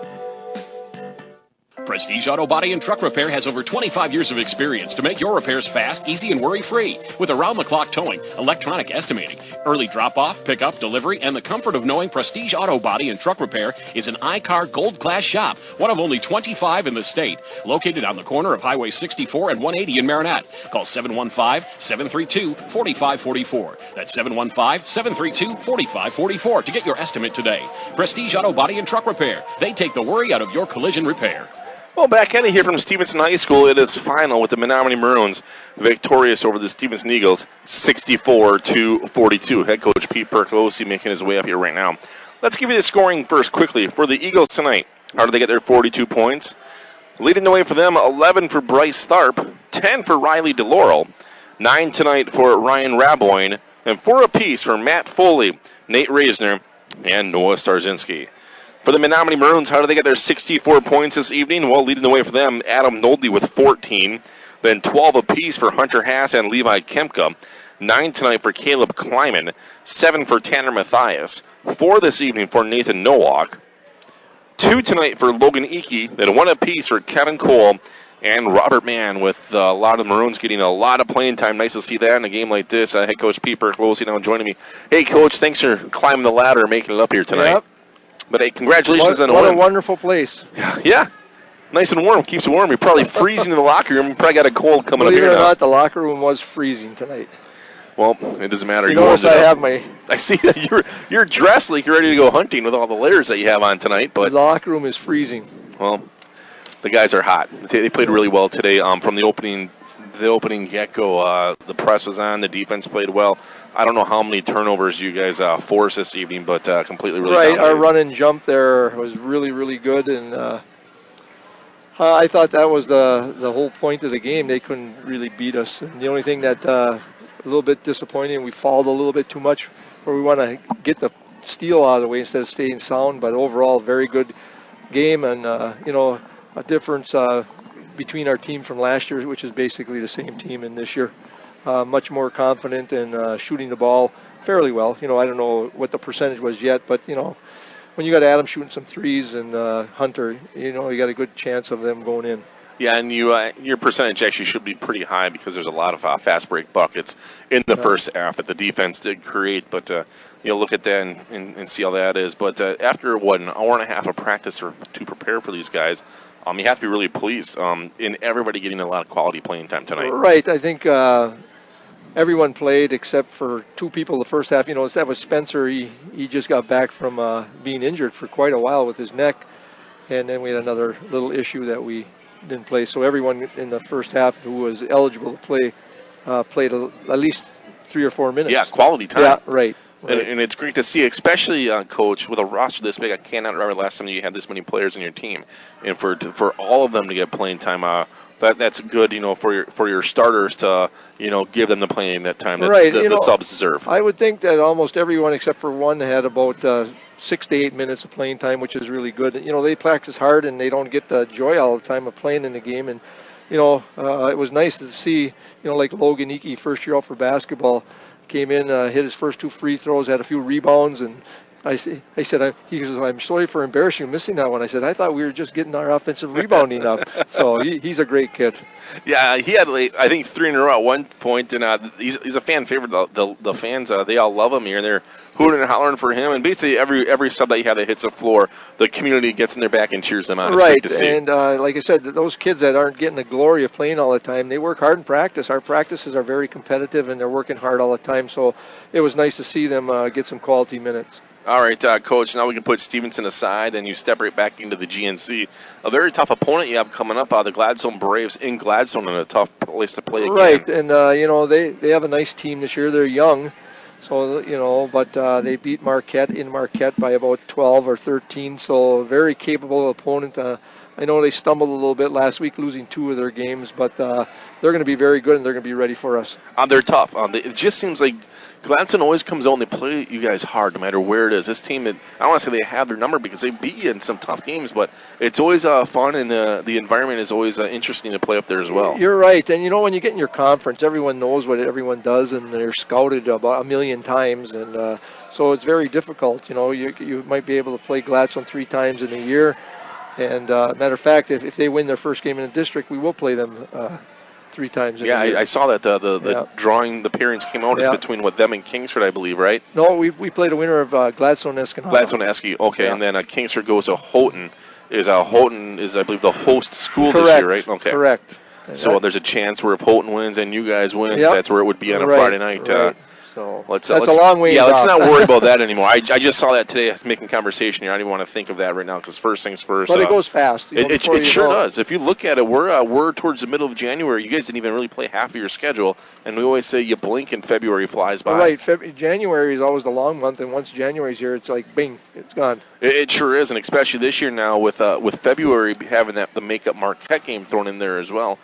Prestige Auto Body and Truck Repair has over 25 years of experience to make your repairs fast, easy, and worry-free. With around-the-clock towing, electronic estimating, early drop-off, pickup, delivery, and the comfort of knowing Prestige Auto Body and Truck Repair is an I-Car Gold Class shop, one of only 25 in the state, located on the corner of Highway 64 and 180 in Marinette. Call 715-732-4544. That's 715-732-4544 to get your estimate today. Prestige Auto Body and Truck Repair. They take the worry out of your collision repair. Well, back at it here from Stephenson High School. It is final with the Menominee Maroons victorious over the Stephenson Eagles, 64-42. Head coach Pete Percolosi making his way up here right now. Let's give you the scoring first quickly. For the Eagles tonight, how did they get their 42 points? Leading the way for them, 11 for Bryce Tharp, 10 for Riley DeLaurel, 9 tonight for Ryan Raboyne, and 4 apiece for Matt Foley, Nate Reisner, and Noah Starzinski. For the Menominee Maroons, how did they get their 64 points this evening? Well, leading the way for them, Adam Noldley with 14. Then 12 apiece for Hunter Hass and Levi Kemka. 9 tonight for Caleb Kleiman. 7 for Tanner Mathias. 4 this evening for Nathan Nowak. 2 tonight for Logan Iki. Then 1 apiece for Kevin Cole and Robert Mann, with a lot of the Maroons getting a lot of playing time. Nice to see that in a game like this. Head coach Pete Percolosi now joining me. Hey, Coach, thanks for climbing the ladder and making it up here tonight. Yep. But hey, congratulations on the win. win. What a wonderful place. Yeah. Nice and warm. Keeps you warm. You're probably freezing in the locker room. You probably got a cold coming up here now. Believe it or not, the locker room was freezing tonight. Well, it doesn't matter. You notice I have my... I see that you're dressed like you're ready to go hunting with all the layers that you have on tonight. But the locker room is freezing. Well, the guys are hot. They played really well today. From the opening get-go, the press was on. The defense played well. I don't know how many turnovers you guys forced this evening, but completely really right. dominated. Our run and jump there was really, really good, and I thought that was the whole point of the game. They couldn't really beat us. And the only thing that a little bit disappointing, we fouled a little bit too much, where we want to get the steal out of the way instead of staying sound. But overall, very good game, and a difference between our team from last year, which is basically the same team, and this year, much more confident and shooting the ball fairly well. I don't know what the percentage was yet, but when you got Adam shooting some threes and Hunter, you got a good chance of them going in. Yeah, and your percentage actually should be pretty high because there's a lot of fast break buckets in the first half that the defense did create. But look at that and see how that is. But after an hour and a half of practice to prepare for these guys, you have to be really pleased in everybody getting a lot of quality playing time tonight. Right. I think everyone played except for two people the first half. That was Spencer. He just got back from being injured for quite a while with his neck, and then we had another little issue that we didn't play. So everyone in the first half who was eligible to play played at least 3 or 4 minutes. Yeah, quality time. Yeah, right. And it's great to see, especially, Coach, with a roster this big. I cannot remember the last time you had this many players in your team, and for all of them to get playing time. That's good, for your starters to, give them the playing that time that the subs deserve. I would think that almost everyone except for one had about 6 to 8 minutes of playing time, which is really good. They practice hard and they don't get the joy all the time of playing in the game. And it was nice to see, like Logan Icky, first year out for basketball, came in, hit his first 2 free throws, had a few rebounds, and he goes, I'm sorry for embarrassing you missing that one. I said, I thought we were just getting our offensive rebounding up. So he's a great kid. Yeah, he had, I think, 3 in a row at one point, and he's a fan favorite. The fans, they all love him here, and they're hooting and hollering for him. And basically every sub that you have that hits the floor, the community gets in their back and cheers them on. It's right, great to see. And like I said, those kids that aren't getting the glory of playing all the time, they work hard in practice. Our practices are very competitive, and they're working hard all the time. So it was nice to see them get some quality minutes. All right, Coach, now we can put Stephenson aside, and you step right back into the GNC. A very tough opponent you have coming up, the Gladstone Braves in Gladstone, and a tough place to play again. Right, and, they have a nice team this year. They're young, so, but they beat Marquette in Marquette by about 12 or 13, so a very capable opponent. I know they stumbled a little bit last week, losing 2 of their games, but they're going to be very good, and they're going to be ready for us. They're tough. It just seems like Gladstone always comes out and they play you guys hard no matter where it is. This team, I don't want to say they have their number because they beat you in some tough games, but it's always fun, and the environment is always interesting to play up there as well. You're right. And, when you get in your conference, everyone knows what everyone does, and they're scouted about 1 million times. And so it's very difficult. You might be able to play Gladstone 3 times in a year. And matter of fact, if they win their first game in the district, we will play them 3 times in a year. I saw that the drawing, the pairings came out. It's between them and Kingsford, I believe, right? No, we played a winner of Gladstone Escanaba. Gladstone Esky, okay, and then Kingsford goes to Houghton. Houghton is, I believe, the host school this year, right? Okay. Correct. So there's a chance where if Houghton wins and you guys win, that's where it would be on a Friday night. Right. So that's a long way. Yeah, let's not worry about that anymore. I just saw that today. I was making conversation here. I don't even want to think of that right now because first things first. But it goes fast. It sure does. If you look at it, we're towards the middle of January. You guys didn't even really play half of your schedule, and we always say you blink and February flies by. Right. January is always the long month, and once January's here, it's like bing, it's gone. It sure is, and especially this year now with February having the makeup Marquette game thrown in there as well.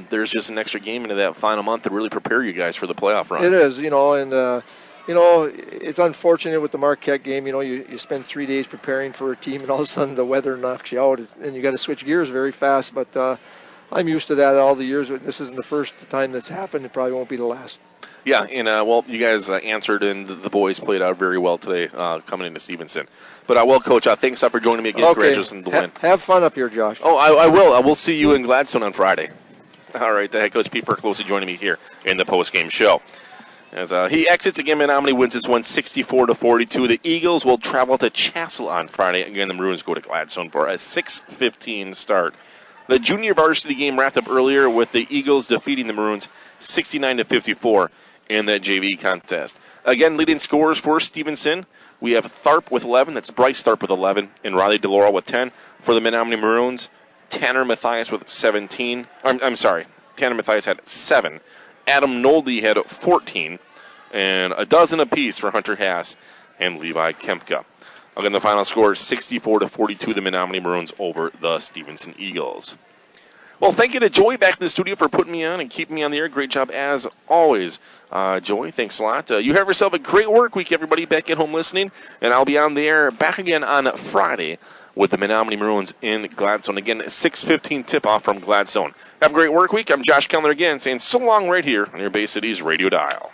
There's just an extra game into that final month to really prepare you guys for the playoff run. It is, and. It's unfortunate with the Marquette game. You spend 3 days preparing for a team, and all of a sudden the weather knocks you out, and you got to switch gears very fast. But I'm used to that all the years. This isn't the first time that's happened. It probably won't be the last. Yeah, and you guys answered, and the boys played out very well today coming into Stephenson. But Coach, thanks for joining me again. Okay. Congratulations on the win. Have fun up here, Josh. Oh, I will. I will see you in Gladstone on Friday. All right, the head coach Pete Perclosi joining me here in the post-game show. As he exits again, Menominee wins this one 64-42. The Eagles will travel to Chassell on Friday. Again, the Maroons go to Gladstone for a 6:15 start. The junior varsity game wrapped up earlier with the Eagles defeating the Maroons 69-54 in that JV contest. Again, leading scorers for Stephenson, we have Tharp with 11. That's Bryce Tharp with 11, and Riley DeLauro with 10. For the Menominee Maroons, Tanner Mathias with 17. I'm sorry, Tanner Mathias had 7. Adam Nolde had 14, and a dozen apiece for Hunter Haas and Levi Kempka. Again, the final score is 64-42, the Menominee Maroons over the Stephenson Eagles. Well, thank you to Joey back in the studio for putting me on and keeping me on the air. Great job as always. Joey, thanks a lot. You have yourself a great work week, everybody back at home listening. And I'll be on the air back again on Friday with the Menominee Maroons in Gladstone. Again, 6:15 tip-off from Gladstone. Have a great work week. I'm Josh Kellner again saying so long right here on your Bay Cities radio dial.